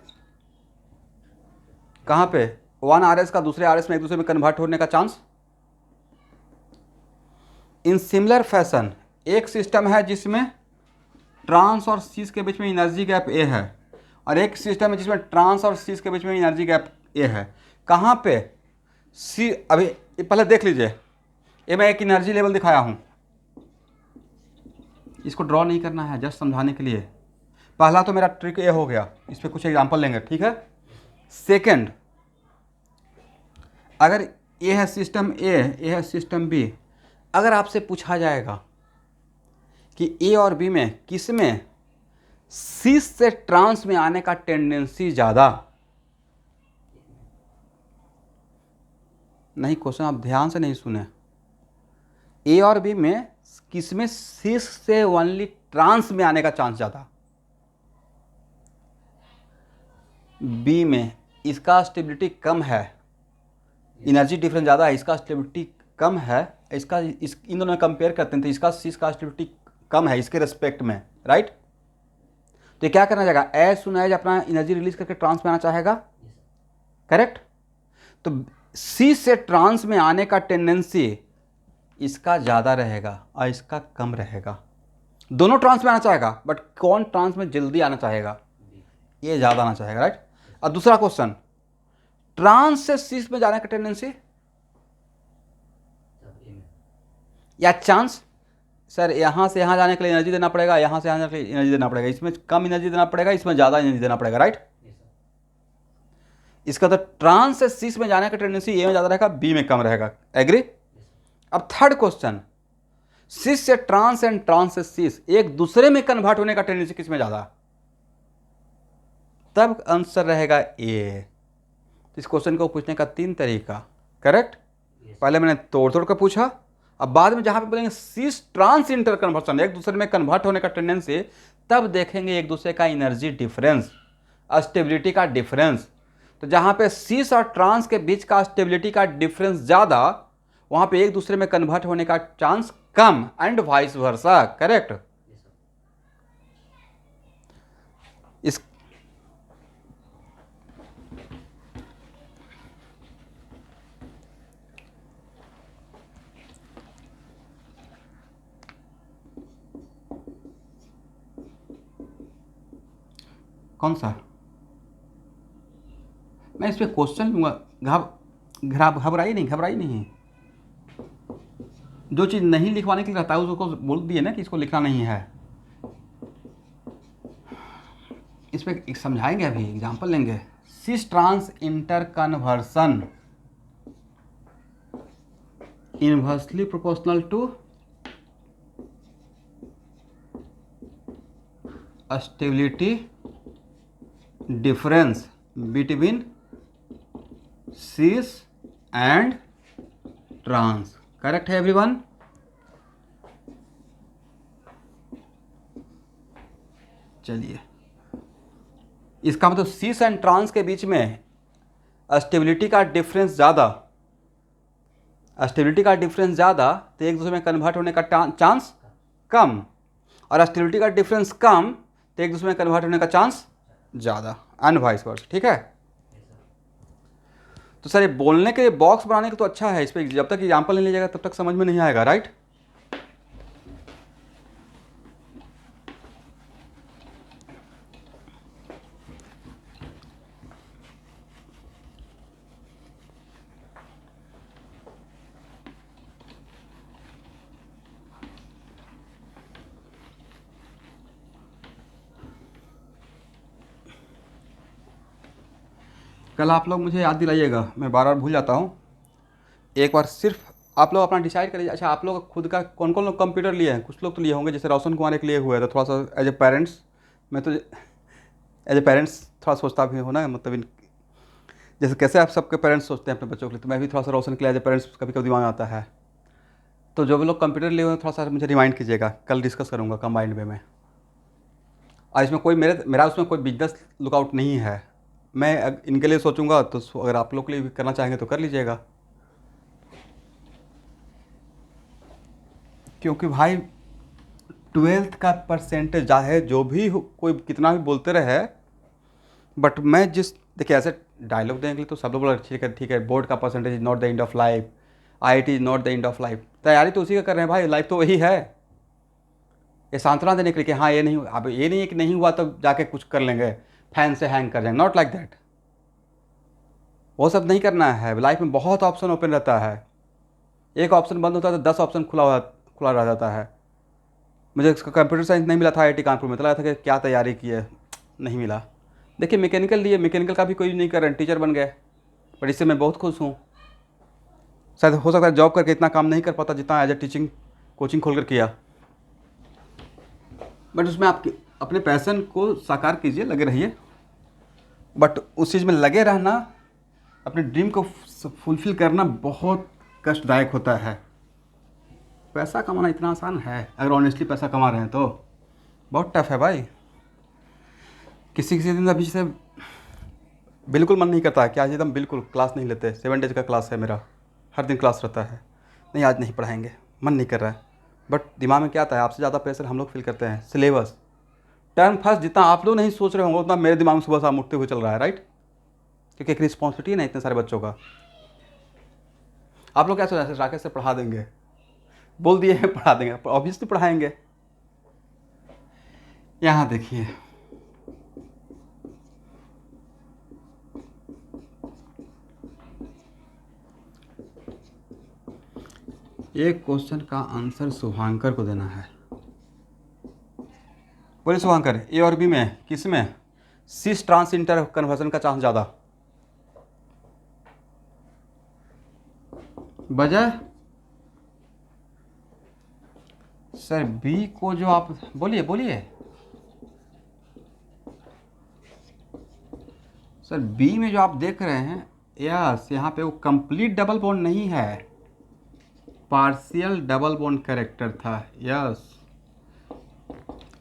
A: कहाँ पे, 1 RS का दूसरे RS में एक दूसरे में कन्वर्ट होने का चांस। इन सिमिलर फैशन एक सिस्टम है जिसमें ट्रांस और सिस के बीच में एनर्जी गैप ए है, और एक सिस्टम है जिसमें ट्रांस और सिस के बीच में एनर्जी गैप ए है। कहाँ पे अभी पहले देख लीजिए, ये मैं एक एनर्जी लेवल दिखाया हूँ, इसको ड्रॉ नहीं करना है, जस्ट समझाने के लिए। पहला तो मेरा ट्रिक ये हो गया, इस पर कुछ एग्जांपल लेंगे, ठीक है। सेकंड, अगर ये है सिस्टम ए, ये है सिस्टम बी, अगर आपसे पूछा जाएगा कि ए और बी में किस में सिस से ट्रांस में आने का टेंडेंसी ज़्यादा, नहीं क्वेश्चन आप ध्यान से नहीं सुने, ए और बी में किस में सिस से ओनली ट्रांस में आने का चांस ज़्यादा, बी में इसका स्टेबिलिटी कम है, एनर्जी डिफरेंस ज़्यादा है, इसका स्टेबिलिटी कम है, इसका इन दोनों में कंपेयर करते हैं तो इसका सिस का स्टेबिलिटी कम है इसके रिस्पेक्ट में, राइट। तो ये क्या करना चाहेगा, एज सुन एज अपना एनर्जी रिलीज करके ट्रांस में आना चाहेगा, करेक्ट। तो सी से ट्रांस में आने का टेंडेंसी इसका ज़्यादा रहेगा और इसका कम रहेगा। दोनों ट्रांस में आना चाहेगा, बट कौन ट्रांस में जल्दी आना चाहेगा, ये ज़्यादा आना चाहेगा, राइट। और दूसरा क्वेश्चन, ट्रांस से सीस में जाने का टेंडेंसी या चांस, सर यहाँ से यहाँ जाने के लिए एनर्जी देना पड़ेगा, यहाँ से यहाँ जाने के लिए एनर्जी देना पड़ेगा, इसमें कम एनर्जी देना पड़ेगा, इसमें ज़्यादा एनर्जी देना पड़ेगा, राइट। इसका तो ट्रांस से सीस में जाने का टेंडेंसी ए में ज़्यादा रहेगा, बी में कम रहेगा, एग्री। अब थर्ड क्वेश्चन, सीस से ट्रांस एंड ट्रांस से सीस एक दूसरे में कन्वर्ट होने का टेंडेंसी किस में ज़्यादा, तब आंसर रहेगा ए। तो इस क्वेश्चन को पूछने का 3 तरीका, करेक्ट। पहले मैंने तोड़ तोड़ कर पूछा, अब बाद में जहां पे बोलेंगे सीस ट्रांस इंटर कन्वर्सन, एक दूसरे में कन्वर्ट होने का टेंडेंसी, तब देखेंगे एक दूसरे का एनर्जी डिफरेंस, स्टेबिलिटी का डिफरेंस। तो जहां पे सीस और ट्रांस के बीच का स्टेबिलिटी का डिफरेंस ज़्यादा, वहां पे एक दूसरे में कन्वर्ट होने का chance come, and vice versa, correct. इस कौन सा, मैं इस पर क्वेश्चन लूँगा, घबराई नहीं, जो चीज़ नहीं लिखवाने के लिए रहता है उसको बोल दिए ना कि इसको लिखना नहीं है। इस पर एक समझाएंगे, अभी एग्जांपल लेंगे, cis trans interconversion inversely proportional to stability difference between cis and trans, correct है एवरीवन। चलिए, इसका मतलब सीस एंड ट्रांस के बीच में स्टेबिलिटी का डिफरेंस ज़्यादा, स्टेबिलिटी का डिफरेंस ज़्यादा तो एक दूसरे में कन्वर्ट होने का चांस कम, और स्टेबिलिटी का डिफरेंस कम तो एक दूसरे में कन्वर्ट होने का चांस ज़्यादा, एंड वाइस वर्सा, ठीक है। तो सर ये बोलने के लिए बॉक्स बनाने के तो अच्छा है, इस पर जब तक एग्जाम्पल नहीं लीजिएगा तब तक समझ में नहीं आएगा, राइट। कल आप लोग मुझे याद दिलाइएगा, मैं बार बार भूल जाता हूँ। एक बार सिर्फ आप लोग अपना डिसाइड करिए। अच्छा, आप लोग खुद का कौन कौन लोग कंप्यूटर लिए हैं, कुछ लोग तो लिए होंगे, जैसे रोशन कुमार एक लिए हुए हैं, तो थोड़ा सा एज ए पेरेंट्स, मैं तो एज ए पेरेंट्स थोड़ा सोचता भी हूँ ना, मतलब जैसे कैसे आप सबके पेरेंट्स सोचते हैं अपने बच्चों के लिए, तो मैं भी थोड़ा सा रोशन के लिए एज ए पेरेंट्स कभी कभी दिमाग में आता है। तो जो भी लोग कंप्यूटर लिए हुए हैं थोड़ा सा मुझे रिमाइंड कीजिएगा, कल डिस्कस करूँगा कंबाइंड वे में। और इसमें कोई मेरा उसमें कोई बिजनेस लुकआउट नहीं है, मैं इनके लिए सोचूंगा, तो अगर आप लोग के लिए भी करना चाहेंगे तो कर लीजिएगा। क्योंकि भाई 12th का परसेंटेज चाहे जो भी कोई कितना भी बोलते रहे, बट मैं देखिए ऐसे डायलॉग देने के लिए तो सब लोग बोला ठीक है, बोर्ड का percentage is not the end of life, IIT is not the end of life. तैयारी तो उसी का कर रहे हैं भाई, लाइफ तो वही है। ये सांत्वना देने के लिए कि हाँ ये नहीं, अब ये नहीं है कि नहीं हुआ तो जाके कुछ कर लेंगे, फैन से हैंग कर जाएंगे, नॉट लाइक दैट। वो सब नहीं करना है, लाइफ में बहुत ऑप्शन ओपन रहता है। एक ऑप्शन बंद होता है तो 10 ऑप्शन खुला रह जाता है। मुझे इसका कंप्यूटर साइंस नहीं मिला था आईआईटी कानपुर में, चला था कि क्या तैयारी की है, नहीं मिला। देखिए मैकेनिकल लिए, मैकेनिकल का भी कोई नहीं कर रहे हैं, टीचर बन गए, पर इससे मैं बहुत खुश हूँ। शायद हो सकता है जॉब करके इतना काम नहीं कर पाता जितना एज ए टीचिंग कोचिंग खोल कर किया, बट उसमें आप अपने पैशन को साकार कीजिए, लगे रहिए। बट उस चीज़ में लगे रहना, अपने ड्रीम को फुलफ़िल करना बहुत कष्टदायक होता है। पैसा कमाना इतना आसान है अगर ऑनेस्टली पैसा कमा रहे हैं तो, बहुत टफ है भाई। किसी किसी दिन अभी से बिल्कुल मन नहीं करता है कि आज एकदम बिल्कुल क्लास नहीं लेते, 7 डेज का क्लास है मेरा, हर दिन क्लास रहता है, नहीं आज नहीं पढ़ाएंगे, मन नहीं कर रहा है। बट दिमाग में क्या आता है, आपसे ज़्यादा प्रेशर हम लोग फील करते हैं। सिलेबस टर्म फर्स्ट जितना आप लोग नहीं सोच रहे होंगे उतना मेरे दिमाग में सुबह शाम उठते हुए चल रहा है, राइट? क्योंकि एक रिस्पॉन्सिबिलिटी है ना इतने सारे बच्चों का। आप लोग क्या सोच रहे हैं राकेश से पढ़ा देंगे, बोल दिए हैं पढ़ा देंगे, ऑब्वियसली पढ़ाएंगे। यहाँ देखिए एक क्वेश्चन का आंसर शुभांकर को देना है। बोले शुभांकर, ए और बी में किस में सिस ट्रांस इंटर कन्वर्जन का चांस ज़्यादा? वजह सर बी को जो आप बोलिए सर बी में जो आप देख रहे हैं, यस यहाँ पे वो कंप्लीट डबल बॉन्ड नहीं है, पार्शियल डबल बॉन्ड कैरेक्टर था। यस,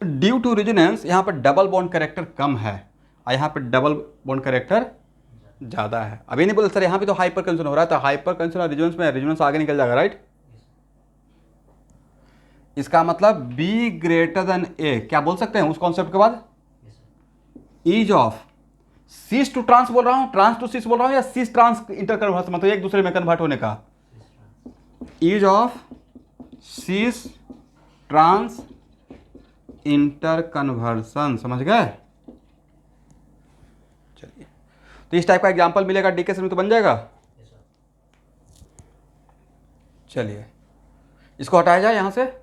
A: ड्यू टू रेजोनेंस यहाँ पर डबल बॉन्ड कैरेक्टर कम है और यहाँ पर डबल बॉन्ड कैरेक्टर ज़्यादा है। अभी नहीं बोले सर यहाँ पे तो हाइपर कंजन हो रहा है, तो हाइपर कंजन और रेजोनेंस में रेजोनेंस आगे निकल जाएगा, राइट? इसका मतलब बी ग्रेटर देन ए, क्या बोल सकते हैं उस कॉन्सेप्ट के बाद? Ease of cis to trans बोल रहा हूँ, ट्रांस टू सिस बोल रहा हूँ, या सिस ट्रांस इंटर कन्वर्सन, मतलब एक दूसरे में कन्वर्ट होने का। Ease of cis trans interconversion, समझ गए? चलिए, तो इस टाइप का एग्जांपल मिलेगा डीके में तो बन जाएगा। चलिए इसको हटाया जाए यहां से।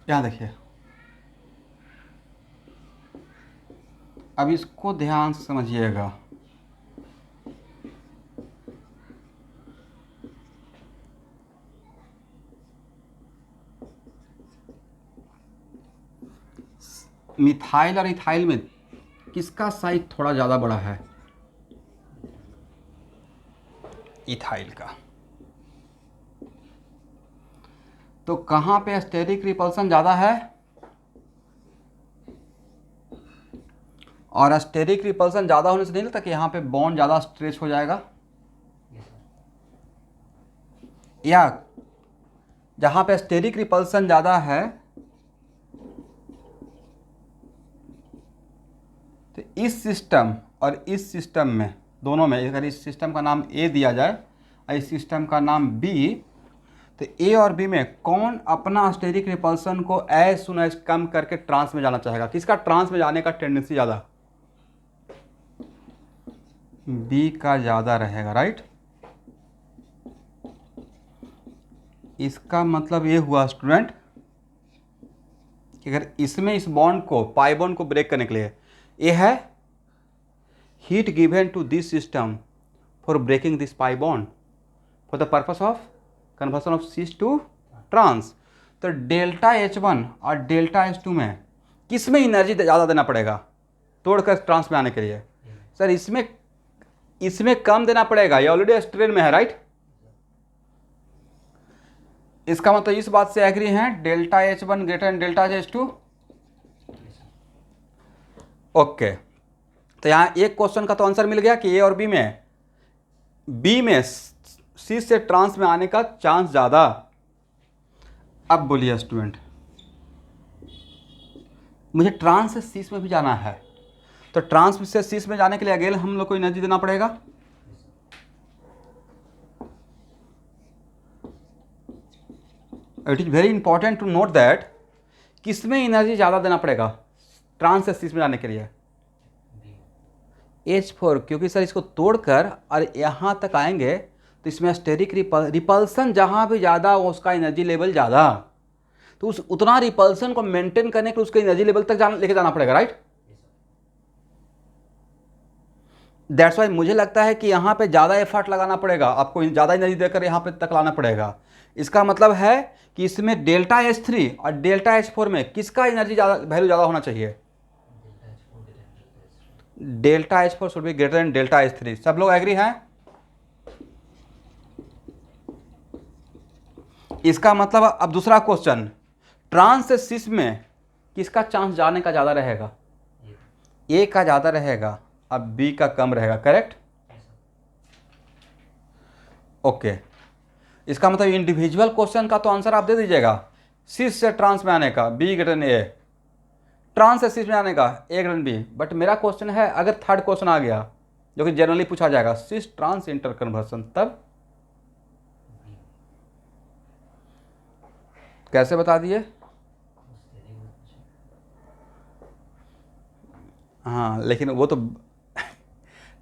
A: यहां देखिए, अब इसको ध्यान से समझिएगा। मिथाइल और इथाइल में किसका साइज थोड़ा ज़्यादा बड़ा है? इथाइल का। तो कहाँ पे स्टेरिक रिपल्सन ज़्यादा है? और स्टेरिक रिपल्सन ज़्यादा होने से नहीं लगता कि यहाँ पे बॉन्ड ज़्यादा स्ट्रेच हो जाएगा? या जहाँ पे स्टेरिक रिपल्सन ज़्यादा है तो इस सिस्टम और इस सिस्टम में, दोनों में, अगर इस सिस्टम का नाम ए दिया जाए और इस सिस्टम का नाम बी, तो ए और बी में कौन अपना स्टेरिक रिपल्सन को एज सुन एज कम करके ट्रांस में जाना चाहेगा? किसका ट्रांस में जाने का टेंडेंसी ज़्यादा? बी का ज़्यादा रहेगा, राइट? इसका मतलब ये हुआ स्टूडेंट कि अगर इसमें इस बॉन्ड को, पाई बॉन्ड को ब्रेक करने के लिए, ये है heat given to this system for breaking this pi bond for the purpose of conversion of cis to trans, तो डेल्टा H1 और डेल्टा H2 में किस में एनर्जी ज़्यादा देना पड़ेगा तोड़कर ट्रांस में आने के लिए? सर इसमें कम देना पड़ेगा, ये ऑलरेडी स्ट्रेन में है, राइट? इसका मतलब इस बात से एग्री हैं, delta H1 greater than delta H2। Okay, तो यहाँ एक क्वेश्चन का तो आंसर मिल गया कि ए और बी में सी से ट्रांस में आने का चांस ज़्यादा। अब बोलिए स्टूडेंट, मुझे ट्रांस से सीस में भी जाना है, तो ट्रांस से सीस में जाने के लिए अगेन हम लोग को एनर्जी देना पड़ेगा। It is very important to note that किसमें एनर्जी ज़्यादा देना पड़ेगा ट्रांस से सीस में जाने के लिए? H4, क्योंकि सर इसको तोड़कर और यहाँ तक आएंगे तो इसमें स्टेरिक रिपल्सन जहाँ भी ज़्यादा उसका एनर्जी लेवल ज़्यादा, तो उस उतना रिपल्सन को मेंटेन करने के लिए उसके एनर्जी लेवल तक लेके जाना पड़ेगा, राइट? दैट्स वाई मुझे लगता है कि यहाँ पे ज़्यादा एफर्ट लगाना पड़ेगा, आपको ज़्यादा एनर्जी देकर यहाँ पे तक लाना पड़ेगा। इसका मतलब है कि इसमें डेल्टा H3 और डेल्टा H4 में किसका एनर्जी ज़्यादा वैल्यू ज़्यादा होना चाहिए? Delta H4 should be greater then delta H3। सब लोग एग्री हैं? इसका मतलब अब दूसरा क्वेश्चन, ट्रांस से सिस में किसका चांस जाने का ज़्यादा रहेगा? ए का ज़्यादा रहेगा, अब बी का कम रहेगा, करेक्ट? ओके, इसका मतलब इंडिविजुअल क्वेश्चन का तो आंसर आप दे दीजिएगा। सिस से ट्रांस में आने का B greater than A, trans से सिस में आने का A greater than B. But मेरा क्वेश्चन है, अगर थर्ड क्वेश्चन आ गया जो कि जनरली पूछा जाएगा, सिस ट्रांस इंटर कन्वर्सन, तब कैसे बता दिए? हाँ, लेकिन वो तो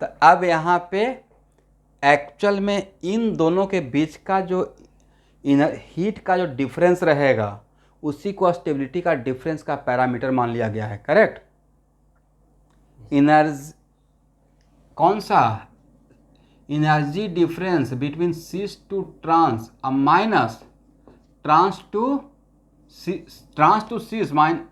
A: तो अब यहाँ पे एक्चुअल में इन दोनों के बीच का जो हीट का जो डिफरेंस रहेगा उसी को स्टेबिलिटी का डिफरेंस का पैरामीटर मान लिया गया है, करेक्ट? एनर्जी कौन सा? Energy difference between cis to trans minus trans to cis minus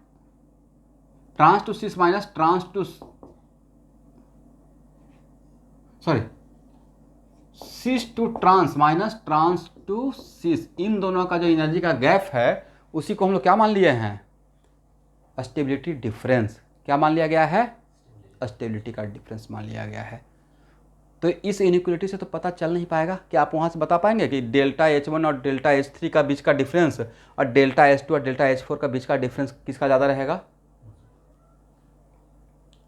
A: cis to trans minus trans to cis, इन दोनों का जो एनर्जी का गैप है उसी को हम लोग क्या मान लिए हैं? Stability difference. क्या मान लिया गया है? स्टेबिलिटी का डिफरेंस मान लिया गया है। तो इस इनइक्वालिटी से तो पता चल नहीं पाएगा कि आप वहाँ से बता पाएंगे कि डेल्टा H1 और डेल्टा H3 का बीच का डिफरेंस और डेल्टा H2 और डेल्टा H4 का बीच का डिफरेंस किसका ज़्यादा रहेगा?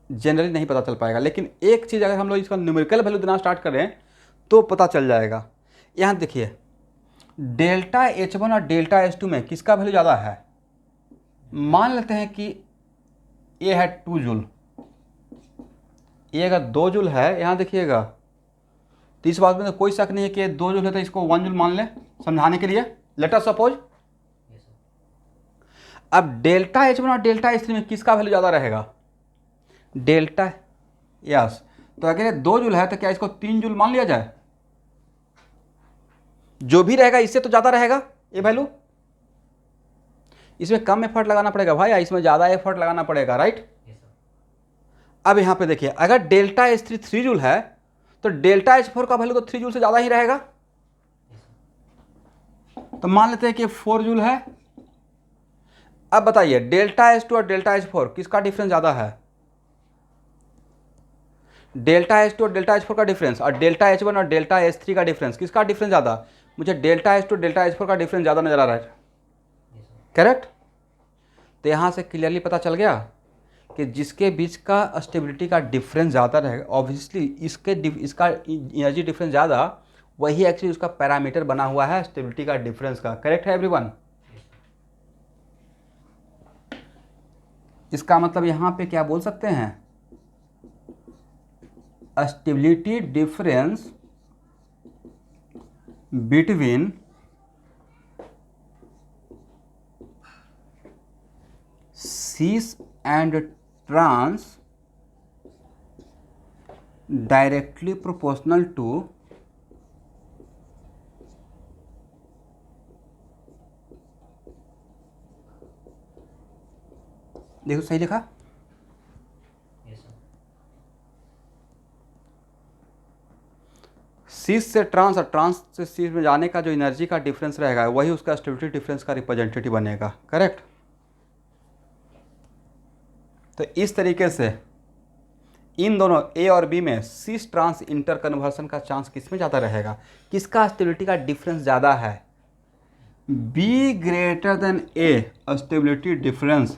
A: जनरली नहीं पता चल पाएगा। लेकिन एक चीज़, अगर हम लोग इसका न्यूमेरिकल वैल्यू देना स्टार्ट करें तो पता चल जाएगा। यहाँ देखिए, डेल्टा H1 और डेल्टा H2 में किसका वैल्यू ज़्यादा है? मान लेते हैं कि ये है 2 जूल, ये अगर 2 जूल है, यहाँ देखिएगा, तो इस बात में तो कोई शक नहीं है कि 2 जूल है तो इसको 1 जूल मान ले समझाने के लिए। लेट अस सपोज अब डेल्टा H1 और डेल्टा H3 में किसका वैल्यू ज़्यादा रहेगा? Delta, yes. तो अगर ये 2 जूल है तो क्या इसको 3 जूल मान लिया जाए? जो भी रहेगा इससे तो ज़्यादा रहेगा ये वैल्यू। इसमें कम एफर्ट लगाना पड़ेगा भाई, इसमें ज़्यादा एफर्ट लगाना पड़ेगा, राइट? अब यहाँ पे देखिए, अगर डेल्टा H3 3 जूल है तो डेल्टा H4 का वैल्यू तो 3 जूल से ज़्यादा ही रहेगा। तो मान लेते हैं कि 4 जूल है। अब बताइए, डेल्टा H2 और डेल्टा H4 किसका डिफरेंस ज़्यादा है? डेल्टा H2 और डेल्टा H4 का डिफरेंस और डेल्टा H1 और डेल्टा H3 का डिफरेंस, किसका डिफरेंस ज़्यादा? मुझे डेल्टा H2 डेल्टा H4 का डिफरेंस ज़्यादा नज़र आ रहा है, करेक्ट? तो यहाँ से क्लियरली पता चल गया कि जिसके बीच का स्टेबिलिटी का डिफरेंस ज़्यादा रहेगा, ऑब्वियसली इसका एनर्जी डिफरेंस ज़्यादा, वही एक्चुअली उसका पैरामीटर बना हुआ है स्टेबिलिटी का डिफरेंस का, करेक्ट है एवरीवन? इसका मतलब यहाँ पे क्या बोल सकते हैं? Stability difference between cis and trans directly proportional to देखो सही लिखा? सीस से ट्रांस और ट्रांस से सीस में जाने का जो एनर्जी का डिफरेंस रहेगा वही उसका स्टेबिलिटी डिफरेंस का रिप्रेजेंटेटिव बनेगा, करेक्ट? तो इस तरीके से इन दोनों ए और बी में सीस ट्रांस इंटर कन्वर्सन का चांस किस में ज़्यादा रहेगा? किसका स्टेबिलिटी का डिफरेंस ज़्यादा है? B greater than A stability difference,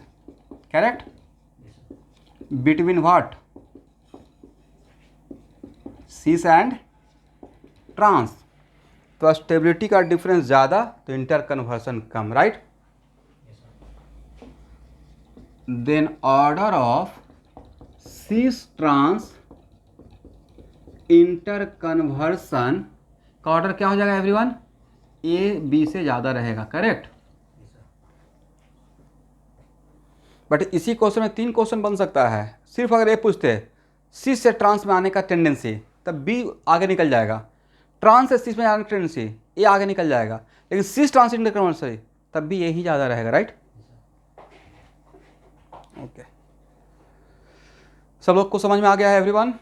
A: correct, between what, cis and trans. तो स्टेबिलिटी का डिफरेंस ज़्यादा तो इंटर कन्वर्सन कम, right. Then order of cis trans interconversion का ऑर्डर क्या हो जाएगा एवरीवन, ए बी से ज़्यादा रहेगा, करेक्ट। बट इसी क्वेश्चन में 3 क्वेश्चन बन सकता है। सिर्फ अगर ए पूछते सीस से ट्रांस में आने का टेंडेंसी, तब बी आगे निकल जाएगा। ट्रांस से सीस में आने की टेंडेंसी, ए आगे निकल जाएगा। लेकिन सीस ट्रांस इंटर कन्वर्सन तब भी ए ही ज़्यादा रहेगा, राइट। ओके, सब लोग को समझ में आ गया है एवरीवन।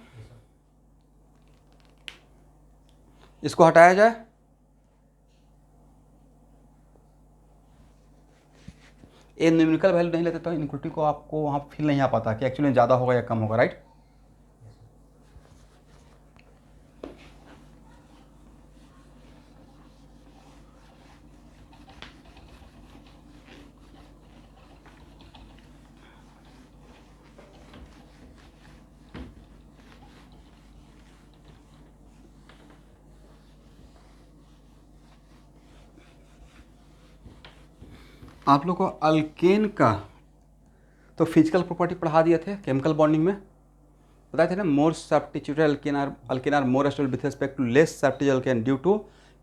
A: इसको हटाया जाए। ए न्यूमेरिकल वैल्यू नहीं लेते तो इनक्विटी को आपको वहाँ फील नहीं आ पाता कि एक्चुअली ज़्यादा होगा या कम होगा, राइट। आप लोग को अल्केन का तो फिजिकल प्रॉपर्टी पढ़ा दिए थे केमिकल बॉन्डिंग में, बताए थे ना। More substituted alkane are more stable with respect to less substituted alkane due to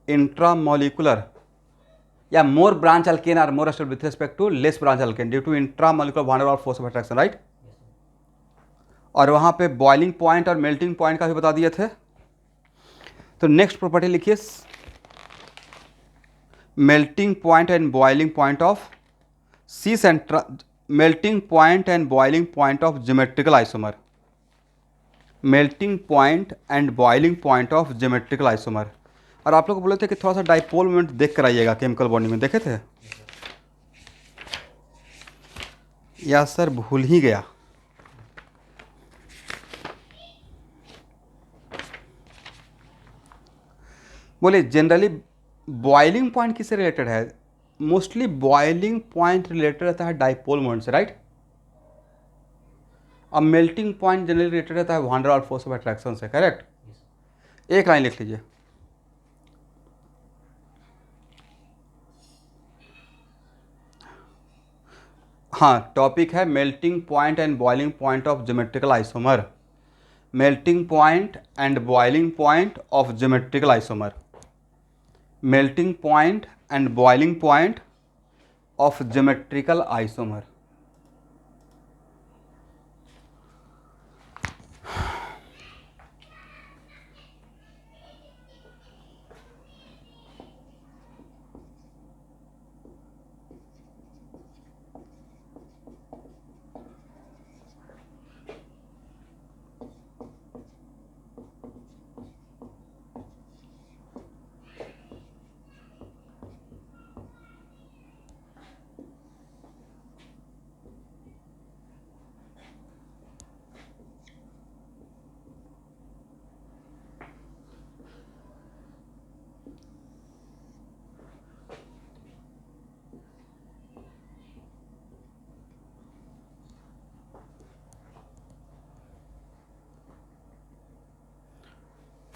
A: intramolecular, या more branch alkane are more stable with respect to less branch alkane due to intramolecular van der force of attraction, right. और वहाँ पे बॉइलिंग पॉइंट और मेल्टिंग पॉइंट का भी बता दिए थे। तो नेक्स्ट प्रॉपर्टी लिखिए, melting point and boiling point of cis and melting point and boiling point of geometrical isomer, melting point and boiling point of geometrical isomer. और आप लोग बोले थे कि थोड़ा सा डाइपोल मोमेंट देख कर आइएगा केमिकल बॉन्डिंग में, देखे थे या सर भूल ही गया। बोले जनरली बॉइलिंग पॉइंट किससे रिलेटेड है, मोस्टली बॉइलिंग पॉइंट रिलेटेड रहता है डाइपोल मोमेंट से, राइट। अब मेल्टिंग पॉइंट जनरली रिलेटेड रहता है van der Waals force of attraction से, करेक्ट। एक लाइन लिख लीजिए, हाँ, टॉपिक है melting point and boiling point of geometrical isomer, melting point and boiling point of geometrical isomer, melting point and boiling point of geometrical isomer.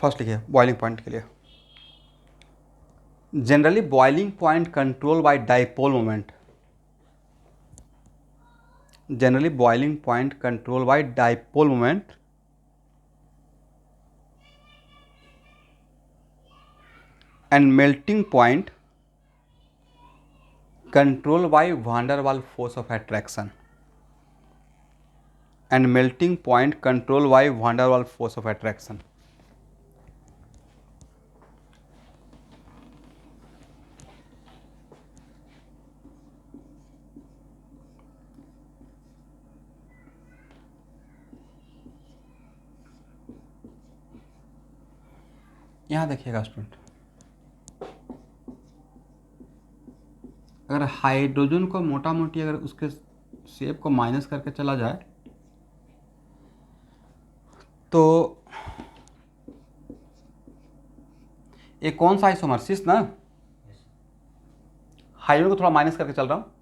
A: First लिखिए बॉइलिंग पॉइंट के लिए, generally boiling point control by dipole moment, generally boiling point controlled by dipole moment and melting point controlled by van der Waals force of attraction, and melting point controlled by van der Waals force of attraction. यहाँ देखिएगा स्टूडेंट, अगर हाइड्रोजन को मोटा मोटी अगर उसके शेप को माइनस करके चला जाए तो ये कौन सा आइसोमर, सिस ना, हाइड्रोजन को थोड़ा माइनस करके चल रहा हूँ।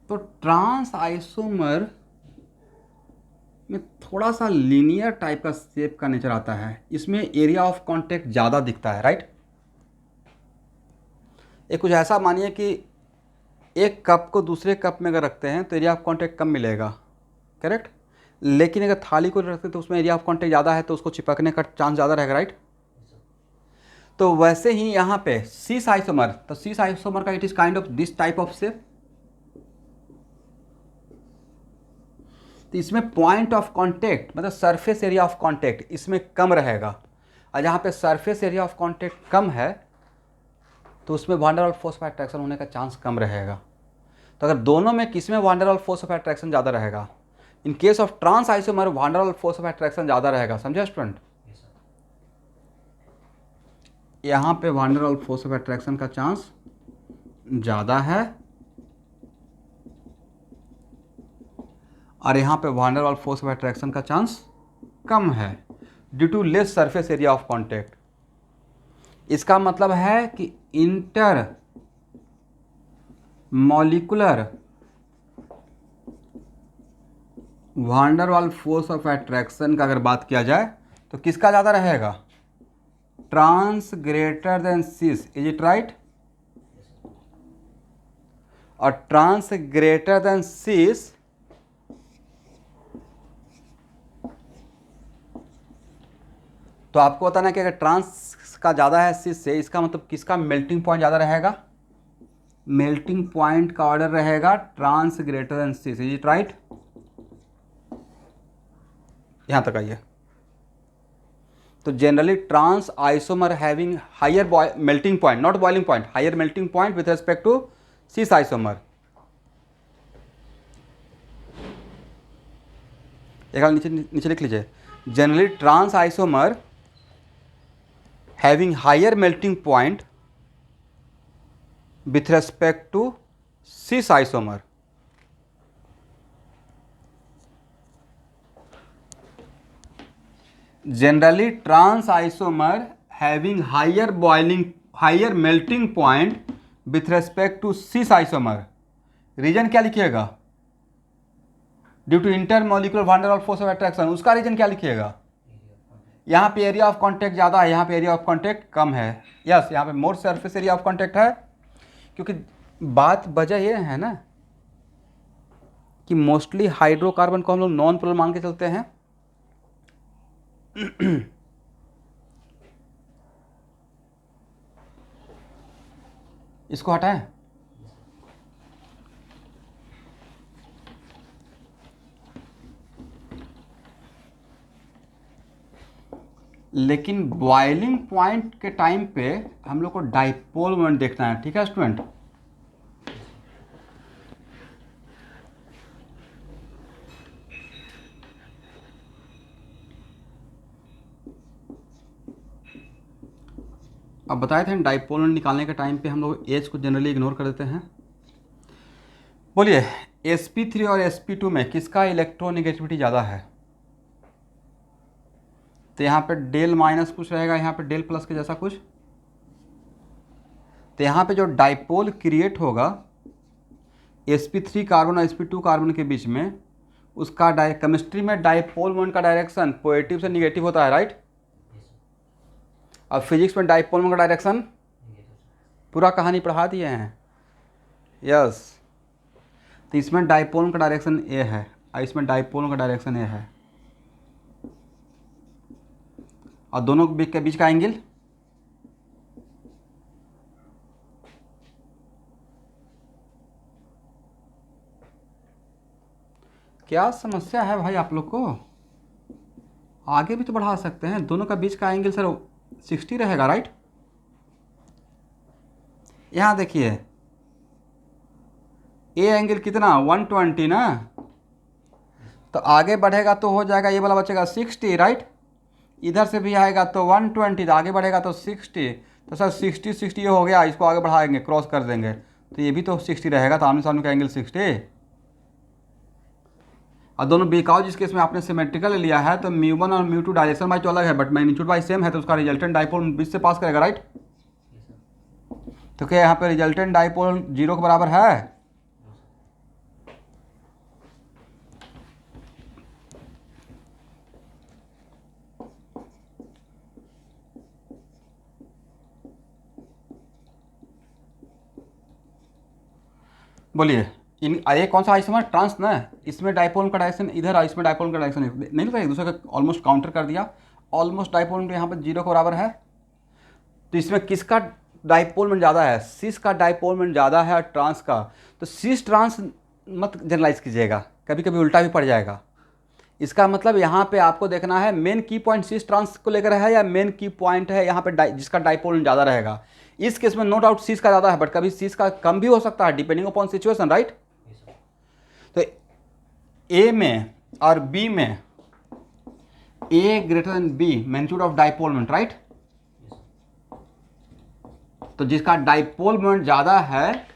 A: तो ट्रांस आइसोमर में थोड़ा सा लीनियर टाइप का शेप का नेचर आता है, इसमें एरिया ऑफ कांटेक्ट ज़्यादा दिखता है, राइट। ये कुछ ऐसा मानिए कि एक कप को दूसरे कप में अगर रखते हैं तो एरिया ऑफ कांटेक्ट कम मिलेगा, करेक्ट। लेकिन अगर थाली को रखते हैं तो उसमें एरिया ऑफ कांटेक्ट ज़्यादा है, तो उसको चिपकने का चांस ज़्यादा रहेगा, राइट। तो वैसे ही यहाँ पे सीस आइसोमर, तो सीस आइसोमर का it is kind of this type of shape. तो इसमें पॉइंट ऑफ कांटेक्ट मतलब सरफेस एरिया ऑफ कांटेक्ट इसमें कम रहेगा, और जहाँ पे सरफेस एरिया ऑफ कांटेक्ट कम है तो उसमें van der Waals force of attraction होने का चांस कम रहेगा। तो अगर दोनों में किस में van der Waals force of attraction ज़्यादा रहेगा, in case of trans isomer van der Waals force of attraction ज़्यादा रहेगा, समझे स्टूडेंट। यहाँ पे van der Waals force of attraction का चांस ज़्यादा है, और यहाँ पे van der Waals force of attraction का चांस कम है due to less surface area of contact. इसका मतलब है कि intermolecular van der Waals force of attraction का अगर बात किया जाए तो किसका ज़्यादा रहेगा, trans greater than cis, is it right. और ट्रांस ग्रेटर देन सिस तो आपको बताना कि अगर ट्रांस का ज़्यादा है सिस से, इसका मतलब किसका मेल्टिंग पॉइंट ज़्यादा रहेगा, मेल्टिंग पॉइंट का ऑर्डर रहेगा trans greater than cis, is it right. यहाँ तक आइए। तो generally trans isomer having higher melting point, not boiling point, higher melting point with respect to cis isomer. एक नीचे लिख लीजिए, generally trans isomer having higher melting point with respect to cis isomer. Generally trans isomer having higher melting point with respect to cis isomer. Reason क्या लिखिएगा, due to intermolecular van der Waals force of attraction, उसका रीजन क्या लिखिएगा। यहाँ पे एरिया ऑफ कांटेक्ट ज़्यादा है, यहाँ पे एरिया ऑफ कांटेक्ट कम है, यस यहाँ पे मोर सरफेस एरिया ऑफ कांटेक्ट है। क्योंकि बात वजह ये है ना कि मोस्टली हाइड्रोकार्बन को हम लोग नॉन पोलर मान के चलते हैं। इसको हटाएं, लेकिन बॉइलिंग पॉइंट के टाइम पे हम लोग को डाइपोल मोमेंट देखना है, ठीक है स्टूडेंट। अब बताए थे डाइपोल मोमेंट निकालने के टाइम पे हम लोग एच को जनरली इग्नोर कर देते हैं। बोलिए sp3 और sp2 में किसका इलेक्ट्रोनेगेटिविटी ज़्यादा है। तो यहाँ पे डेल माइनस कुछ रहेगा, यहाँ पे डेल प्लस के जैसा कुछ। तो यहाँ पे जो डाइपोल क्रिएट होगा sp3 कार्बन और sp2 कार्बन के बीच में, उसका केमिस्ट्री में डाइपोल मोमेंट का डायरेक्शन पॉजिटिव से निगेटिव होता है, राइट। अब फिजिक्स में डाइपोल मोमेंट का डायरेक्शन पूरा कहानी पढ़ा दिए हैं, यस। तो इसमें डाइपोल का डायरेक्शन ए है और इसमें डाइपोल का डायरेक्शन ए है, और दोनों के बीच का एंगल क्या समस्या है भाई आप लोग को। आगे भी तो बढ़ा सकते हैं, दोनों का बीच का एंगल सर 60 रहेगा, राइट। यहाँ देखिए ए एंगल कितना 120 ना, तो आगे बढ़ेगा तो हो जाएगा ये वाला बचेगा 60, राइट। इधर से भी आएगा तो 120, आगे बढ़ेगा तो 60, तो सर 60 60 ये हो गया, इसको आगे बढ़ाएंगे, क्रॉस कर देंगे तो ये भी तो 60 रहेगा, तो आमने सामने का एंगल 60। और दोनों बिकॉज जिस केस में आपने सिमेट्रिकल लिया है तो μ1 और μ2 डायरेक्शन वाइज तो अलग है बट मैग्नीट्यूड वाइज सेम है, तो उसका रिजल्टेंट डाइपोल बीच से पास करेगा, राइट। तो क्या यहाँ पे रिजल्टेंट डाइपोल 0 के बराबर है? बोलिए। इन ये कौन सा आइसोमर? ट्रांस ना, इसमें डाइपोल का डायरेक्शन इधर और इसमें डाइपोल का डायरेक्शन नहीं, तो एक दूसरे का ऑलमोस्ट काउंटर कर दिया। ऑलमोस्ट डाइपोल यहाँ पर 0 के बराबर है, तो इसमें किसका डाइपोलमेंट ज़्यादा है? सिस का डाइपोलमेंट ज़्यादा है और ट्रांस का। तो सिस ट्रांस मत जनरलाइज कीजिएगा, कभी कभी उल्टा भी पड़ जाएगा। इसका मतलब यहाँ पे आपको देखना है मेन की पॉइंट सिस ट्रांस को लेकर है या मेन की पॉइंट है यहाँ पे जिसका डाइपोलमेंट ज़्यादा रहेगा। इस केस में नो डाउट सिस का ज़्यादा है, बट कभी सिस का कम भी हो सकता है डिपेंडिंग अपॉन सिचुएशन, राइट। तो ए में और बी में A greater than B magnitude of dipole moment, right. तो जिसका डाइपोल मोमेंट ज़्यादा है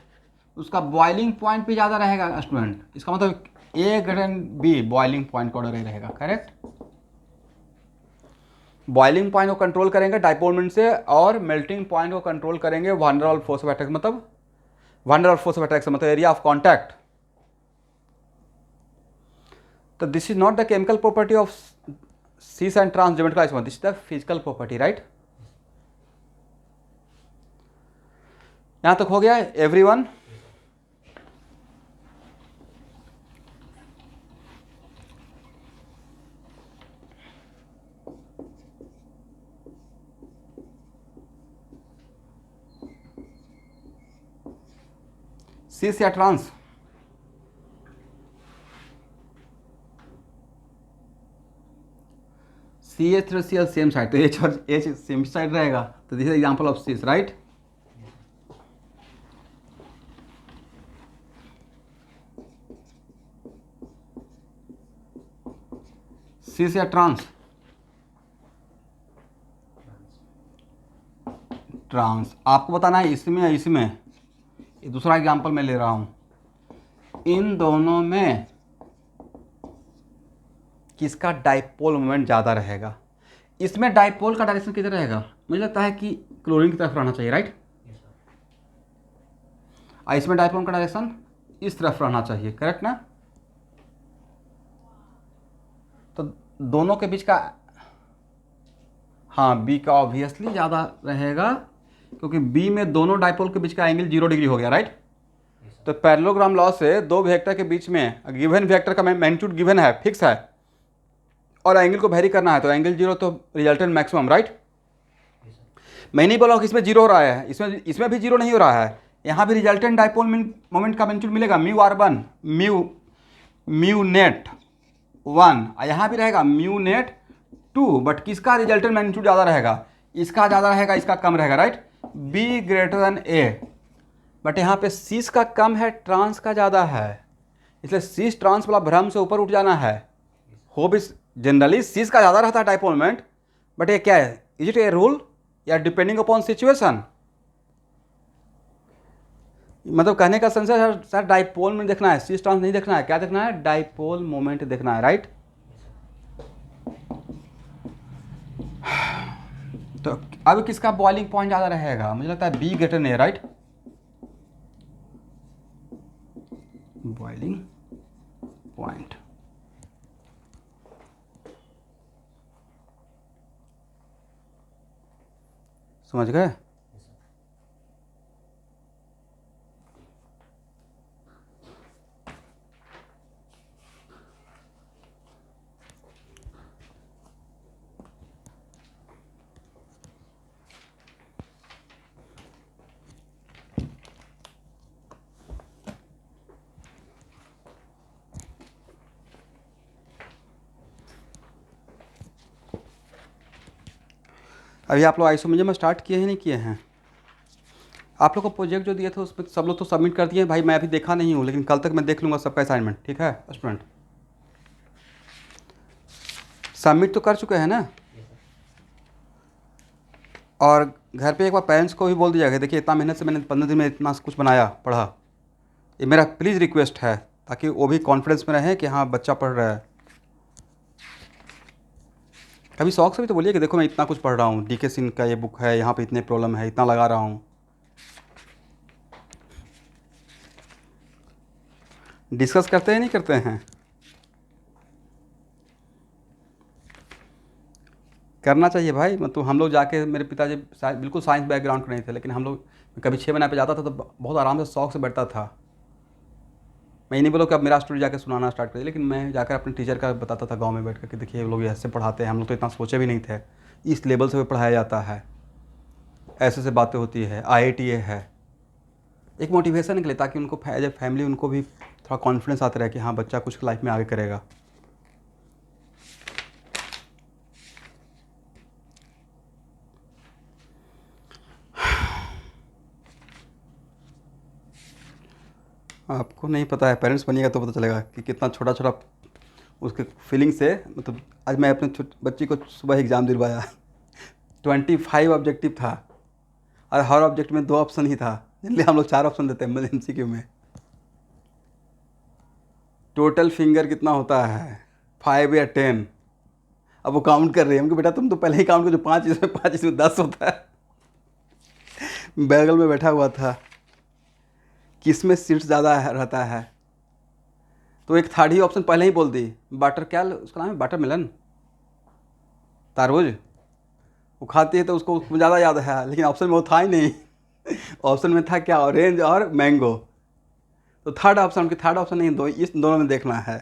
A: उसका बॉइलिंग पॉइंट भी ज़्यादा रहेगा स्टूडेंट। इसका मतलब A greater than B boiling point का ऑर्डर रहेगा, करेक्ट। बॉइलिंग पॉइंट को कंट्रोल करेंगे डाइपोल मोमेंट से और मेल्टिंग पॉइंट को कंट्रोल करेंगे van der Waals force of attraction, मतलब van der Waals force of attraction मतलब एरिया ऑफ कॉन्टैक्ट। तो this is not the chemical property of cis and trans geometrical isomer, this is the physical property, right. यहां तक हो गया एवरीवन? सिस या trans? C H C L same side, तो एच और एच सेम साइड रहेगा, तो this is example of cis, right. Cis या ट्रांस? ट्रांस। आपको बताना है इसमें या इसमें। ये दूसरा एग्जांपल मैं ले रहा हूं, इन दोनों में किसका डाइपोल मोमेंट ज़्यादा रहेगा? इसमें डाइपोल का डायरेक्शन किधर रहेगा? मुझे लगता है कि क्लोरीन की तरफ रहना चाहिए, राइट। और इसमें डाइपोल का डायरेक्शन इस तरफ रहना चाहिए, करेक्ट ना। तो दोनों के बीच का, हाँ बी का ऑब्वियसली ज़्यादा रहेगा क्योंकि बी में दोनों डाइपोल के बीच का एंगल 0 डिग्री हो गया, राइट। तो पैरेललोग्राम लॉ से दो वेक्टर के बीच में गिवन वेक्टर का मैग्नीट्यूड गिवन है, फिक्स है, और एंगल को वेरी करना है, तो एंगल 0 तो रिजल्टेंट मैक्सिमम, राइट। मैं नहीं बोला कि इसमें 0 हो रहा है, इसमें भी 0 नहीं हो रहा है। यहाँ भी रिजल्टेंट डाइपोल मोमेंट का मैग्नीट्यूड मिलेगा μr1 म्यू नेट 1, यहाँ भी रहेगा म्यू नेट 2, बट किसका रिजल्टेंट मैग्नीट्यूड ज़्यादा रहेगा? इसका ज़्यादा रहेगा, इसका कम रहेगा, right. B greater than A, but यहाँ पे सिस का कम है, ट्रांस का ज़्यादा है, इसलिए सिस ट्रांस वाला भ्रम से ऊपर उठ जाना है। हो भी जनरली सिस का ज़्यादा रहता है डाइपोल मोमेंट, बट ये क्या है? इज इट ए रूल या डिपेंडिंग अपॉन सिचुएशन? मतलब कहने का सेंस है सर डाइपोल मोमेंट देखना है, सिस ट्रांस नहीं देखना है, क्या देखना है? डाइपोल मोमेंट देखना है, राइट। तो अब किसका बॉइलिंग पॉइंट ज़्यादा रहेगा? मुझे लगता है बी ग्रेटर नहीं है, राइट। बॉइलिंग पॉइंट समझ गए? अभी आप लोग आइसोमेरिज्म में स्टार्ट किए हैं नहीं किए हैं? आप लोग को प्रोजेक्ट जो दिए थे उसमें सब लोग तो सबमिट कर दिए भाई, मैं अभी देखा नहीं हूँ, लेकिन कल तक मैं देख लूँगा सबका असाइनमेंट, ठीक है स्टूडेंट? सबमिट तो कर चुके हैं ना? और घर पे एक बार पेरेंट्स को भी बोल दिया कि देखिए इतना मेहनत से मैंने 15 दिन में इतना कुछ बनाया पढ़ा, ये मेरा प्लीज़ रिक्वेस्ट है, ताकि वो भी कॉन्फिडेंस में रहे कि हाँ बच्चा पढ़ रहा है। कभी शौक से भी तो बोलिए कि देखो मैं इतना कुछ पढ़ रहा हूँ, डी के सिंह का ये बुक है, यहाँ पे इतने प्रॉब्लम है, इतना लगा रहा हूँ। डिस्कस करते हैं नहीं करते हैं? करना चाहिए भाई। मतलब हम लोग जाके, मेरे पिताजी बिल्कुल साइंस बैकग्राउंड के नहीं थे, लेकिन हम लोग कभी 6 महीने पे जाता था तो बहुत आराम से शौक से बैठता था। मैं ये नहीं बोला कि अब मेरा स्टोरी जाकर सुनाना स्टार्ट करिए, लेकिन मैं जाकर अपने टीचर का बताता था गांव में बैठ कर कि देखिए ये लोग ऐसे पढ़ाते हैं, हम लोग तो इतना सोचे भी नहीं थे, इस लेवल से भी पढ़ाया जाता है, ऐसे से बातें होती है, IITA है। एक मोटिवेशन के लिए, ताकि उनको एज ए फैमिली उनको भी थोड़ा कॉन्फिडेंस आता रहे कि हाँ बच्चा कुछ लाइफ में आगे करेगा। आपको नहीं पता है, पेरेंट्स बनिएगा तो पता चलेगा कि कितना छोटा छोटा उसके फीलिंग से। मतलब आज मैं अपने बच्ची को सुबह एग्ज़ाम दिलवाया 25 ऑब्जेक्टिव था, और हर ऑब्जेक्ट में 2 ऑप्शन ही था, इसलिए हम लोग 4 ऑप्शन देते हैं MCQ में। टोटल फिंगर कितना होता है, 5 या 10? अब वो काउंट कर रही है, हमको बेटा तुम तो पहले ही काउंट कर, जो 5 इसमें 5 इसमें 10 होता है। बगल में बैठा हुआ था, किस में सीट्स ज़्यादा रहता है, तो एक थर्ड ही ऑप्शन पहले ही बोल दी, बटर, क्या उसका नाम है, वाटर मेलन, तारबूज। वो खाती है तो उसको ज़्यादा याद है, लेकिन ऑप्शन में वो था ही नहीं। ऑप्शन में था क्या, ऑरेंज और मैंगो। तो थर्ड ऑप्शन, की थर्ड ऑप्शन नहीं, दो, इस दोनों में देखना है।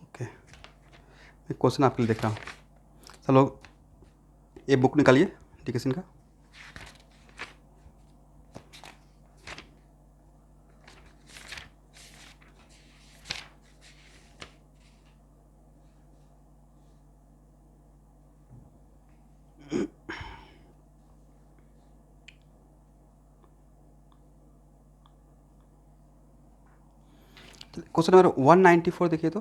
A: ओके, एक क्वेश्चन आपके लिए देख रहा हूँ। चलो ये बुक निकालिए डी का। क्वेश्चन नंबर 194 देखिए तो,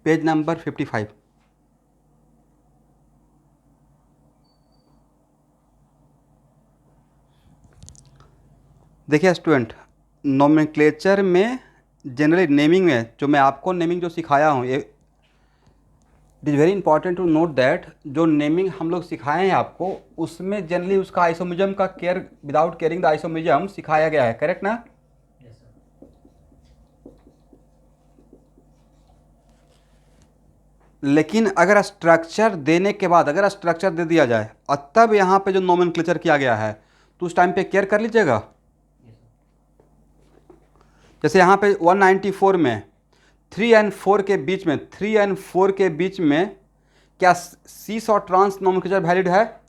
A: पेज नंबर 55। देखिए स्टूडेंट, नोमेनक्लेचर में जनरली नेमिंग में जो मैं आपको नेमिंग जो सिखाया हूँ, ये it is very important to note that जो नेमिंग हम लोग सिखाए हैं आपको, उसमें जनरली उसका आइसोमिज्म का care, without caring the isomerism सिखाया गया है, करेक्ट ना? लेकिन अगर स्ट्रक्चर देने के बाद, अगर स्ट्रक्चर दे दिया जाए और तब यहाँ पे जो नोमेनक्लेचर किया गया है, तो उस टाइम पे केयर कर लीजिएगा। जैसे यहाँ पे 194 में 3 और 4 के बीच में, 3 और 4 के बीच में क्या सीस और ट्रांस नोमेनक्लेचर वैलिड है?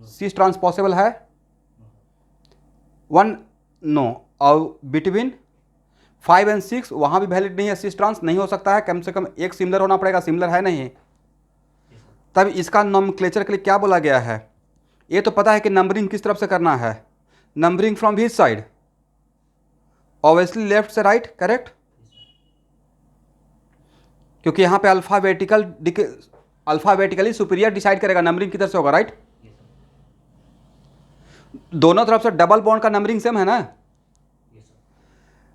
A: सीस ट्रांस पॉसिबल है? 1 नो। और बिटवीन 5 और 6 वहाँ भी वैलिड नहीं है, सीस ट्रांस नहीं हो सकता है, कम से कम एक सिमिलर होना पड़ेगा, सिमिलर है नहीं। तब इसका नोमेनक्लेचर के लिए क्या बोला गया है? ये तो पता है कि नंबरिंग किस तरफ से करना है, numbering from which side, obviously left से राइट, करेक्ट? क्योंकि यहाँ पे अल्फाबेटिकली सुपीरियर डिसाइड करेगा नंबरिंग किधर से होगा, राइट? दोनों तरफ से डबल बॉन्ड का नंबरिंग सेम है ना?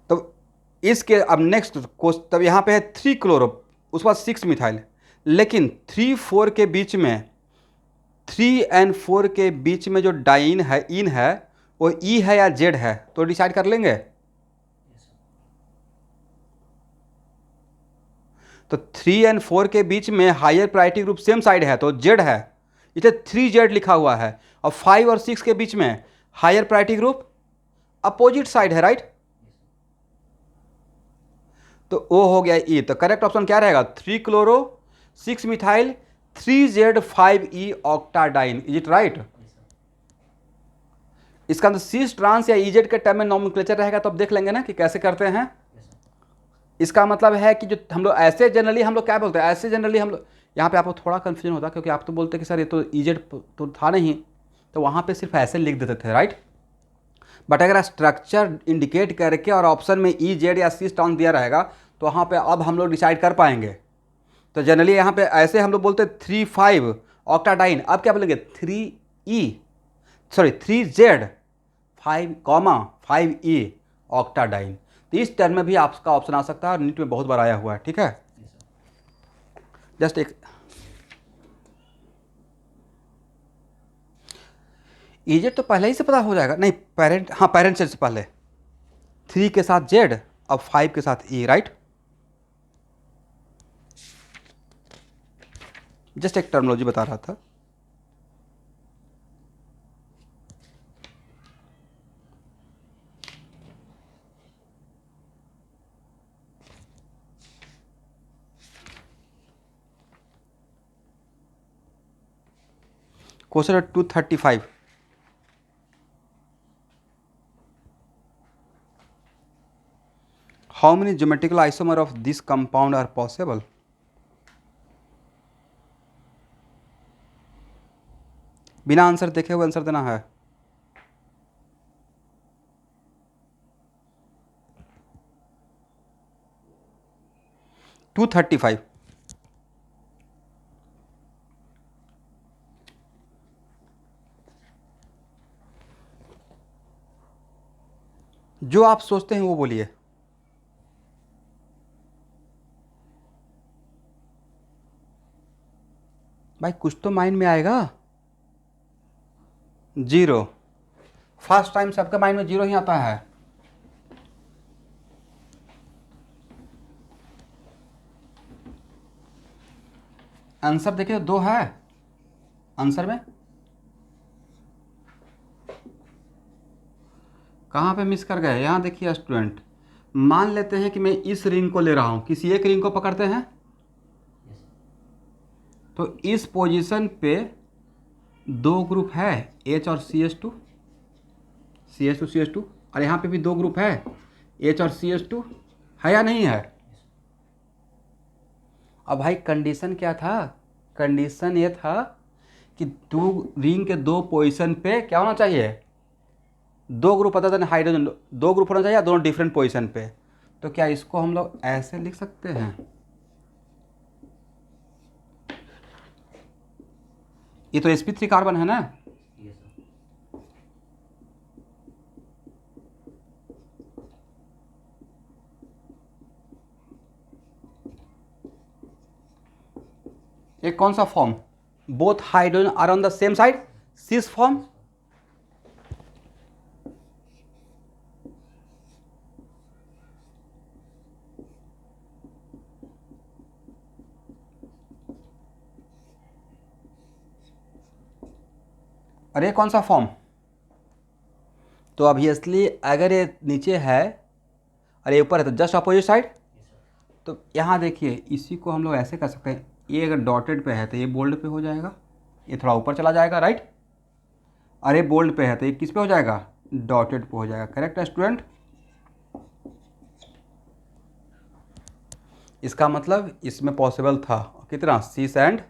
A: तो इसके अब नेक्स्ट तब यहाँ पे है 3 क्लोरो, उसके बाद 6 मिथाइल, लेकिन 3 4 के बीच में, 3 और 4 के बीच में जो डाइन है, इन है, वो ई है या जेड है, तो डिसाइड कर लेंगे। तो 3 और 4 के बीच में higher priority group same side है तो जेड है, इसे 3Z लिखा हुआ है। और 5 और 6 के बीच में higher priority group opposite side है, राइट? तो वो हो गया ई। तो करेक्ट ऑप्शन क्या रहेगा? 3 chloro 6 methyl 3Z 5E octadiene, is it right? इसका अंदर सीस ट्रांस या ईजेड के टर्म में नोमेनक्लेचर रहेगा, तो अब देख लेंगे ना कि कैसे करते हैं। इसका मतलब है कि जो हम लोग ऐसे जनरली हम लोग क्या बोलते हैं, ऐसे जनरली हम लोग, यहाँ पे आपको थोड़ा कन्फ्यूजन होता है क्योंकि आप तो बोलते हैं कि सर ये तो ईजेड तो था नहीं, तो वहाँ पे सिर्फ ऐसे लिख देते थे, राइट। बट अगर स्ट्रक्चर इंडिकेट करके और ऑप्शन में ई जेड या सी स्ट्रॉन्ग दिया रहेगा तो वहाँ पे अब हम लोग डिसाइड कर पाएंगे। तो जनरली यहाँ पे ऐसे हम लोग बोलते हैं 3,5 ऑक्टाडाइन, अब क्या बोलेंगे 3 जेड 5,5 ई ऑक्टाडाइन। तो इस टर्म में भी आपका ऑप्शन आ सकता है और नीट में बहुत बार आया हुआ है, ठीक है। जस्ट एक ईजेड तो पहले ही से पता हो जाएगा, नहीं पेरेंट, हाँ पेरेंट से पहले 3 के साथ जेड, अब 5 के साथ ई, राइट। जस्ट एक टर्मिनोलॉजी बता रहा था। Question 235, how many geometrical isomer of this compound are possible. बिना आंसर देखे हुए आंसर देना है। टू 35, जो आप सोचते हैं वो बोलिए। भाई कुछ तो माइंड में आएगा। जीरो, फर्स्ट टाइम सबके माइंड में जीरो ही आता है। आंसर देखिए, दो है आंसर में, कहाँ पे मिस कर गए, यहाँ देखिए स्टूडेंट। मान लेते हैं कि मैं इस रिंग को ले रहा हूँ, किसी एक रिंग को पकड़ते हैं, तो इस पोजीशन पे दो ग्रुप है एच और CH2, CH2 और यहाँ पे भी दो ग्रुप है एच और CH2, है या नहीं है। अब भाई कंडीशन क्या था, कंडीशन ये था कि दो रिंग के दो पोजीशन पे क्या होना चाहिए, दो ग्रुप अदर देन हाइड्रोजन, दो ग्रुप होना चाहिए, दोनों डिफरेंट पोजीशन पे। तो क्या इसको हम लोग ऐसे लिख सकते हैं, ये तो sp3 कार्बन है ना। एक कौन सा form, both hydrogen are on the same side, cis form. और ये कौन सा फॉर्म, तो ऑब्वियसली अगर ये नीचे है और ये ऊपर है तो जस्ट अपोजिट साइड। तो यहाँ देखिए इसी को हम लोग ऐसे कर सकते हैं, ये अगर डॉटेड पे है तो ये बोल्ड पे हो जाएगा, ये थोड़ा ऊपर चला जाएगा, राइट। और ये बोल्ड पे है तो ये किस पे हो जाएगा, डॉटेड पे हो जाएगा, करेक्ट है स्टूडेंट। इसका मतलब इसमें पॉसिबल था कितना, सीस एंड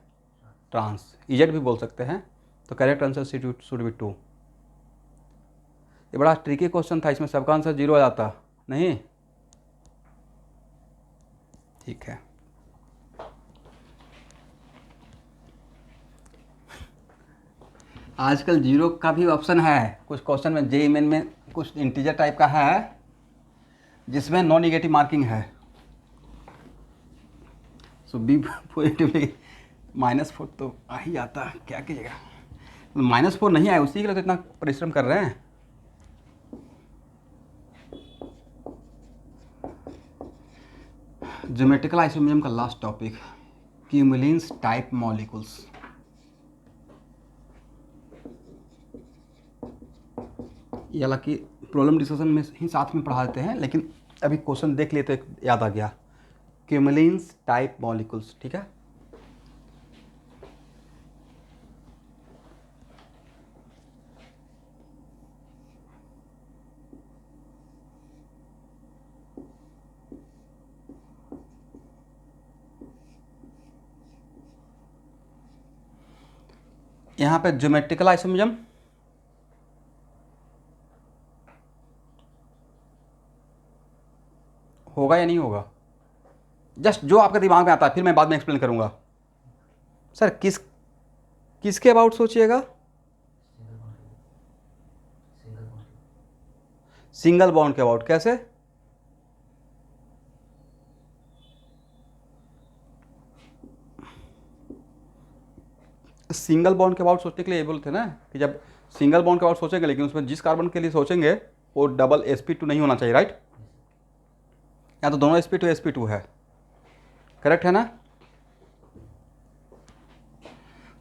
A: ट्रांस, इजेड भी बोल सकते हैं। तो करेक्ट आंसर शुड बी 2। ये बड़ा ट्रिकी क्वेश्चन था, इसमें सबका आंसर जीरो आ जाता नहीं। ठीक है, आजकल जीरो का भी ऑप्शन है कुछ क्वेश्चन में, जेईई मेन में कुछ इंटीजर टाइप का है जिसमें नॉन निगेटिव मार्किंग है। सो बी पॉजिटिवली -4 तो आ ही जाता है, क्या कीजिएगा। -4 नहीं आया उसी के लिए तो इतना परिश्रम कर रहे हैं। ज्योमेट्रिकल आइसोमेरिज्म का लास्ट टॉपिक, क्यूमुलिन्स टाइप मॉलिक्यूल्स। ये हालांकि प्रॉब्लम डिस्कशन में ही साथ में पढ़ा देते हैं, लेकिन अभी क्वेश्चन देख लिए तो एक याद आ गया, क्यूमुलिन्स टाइप मॉलिक्यूल्स, ठीक है। यहाँ पे ज्योमेट्रिकल आइसोमरिज्म होगा या नहीं होगा? जस्ट जो आपके दिमाग में आता है, फिर मैं बाद में एक्सप्लेन करूंगा। सर किसके अबाउट सोचिएगा? सिंगल बॉन्ड के अबाउट। कैसे? सिंगल बॉन्ड के अबाउट सोचने के लिए ये बोलते हैं ना कि जब सिंगल बॉन्ड के अबाउट सोचेंगे, लेकिन उसमें जिस कार्बन के लिए सोचेंगे वो डबल sp2 नहीं होना चाहिए, राइट? या तो दोनों sp2 है, करेक्ट है ना?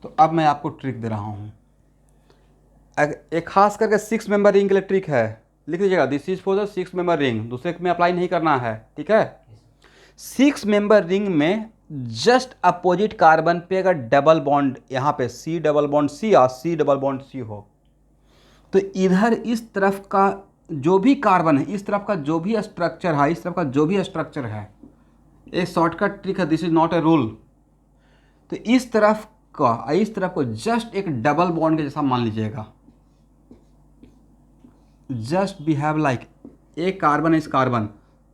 A: तो अब मैं आपको ट्रिक दे रहा हूँ। एक खास करके 6 मेंबर रिंग के लिए ट्रिक है, लिख लीजिएगा, this is for the 6 member ring, दूसरे में अप्लाई नहीं करना है, ठीक है? 6 मेंबर रिंग में जस्ट अपोजिट कार्बन पे अगर डबल बॉन्ड, यहाँ पे C डबल बॉन्ड C या C डबल बॉन्ड C हो, तो इधर इस तरफ का जो भी कार्बन है, इस तरफ का जो भी स्ट्रक्चर है, इस तरफ का जो भी स्ट्रक्चर है, एक शॉर्टकट ट्रिक है, this is not a rule. तो इस तरफ को जस्ट एक डबल बॉन्ड के जैसा मान लीजिएगा, जस्ट बिहेव लाइक एक कार्बन है, इस कार्बन,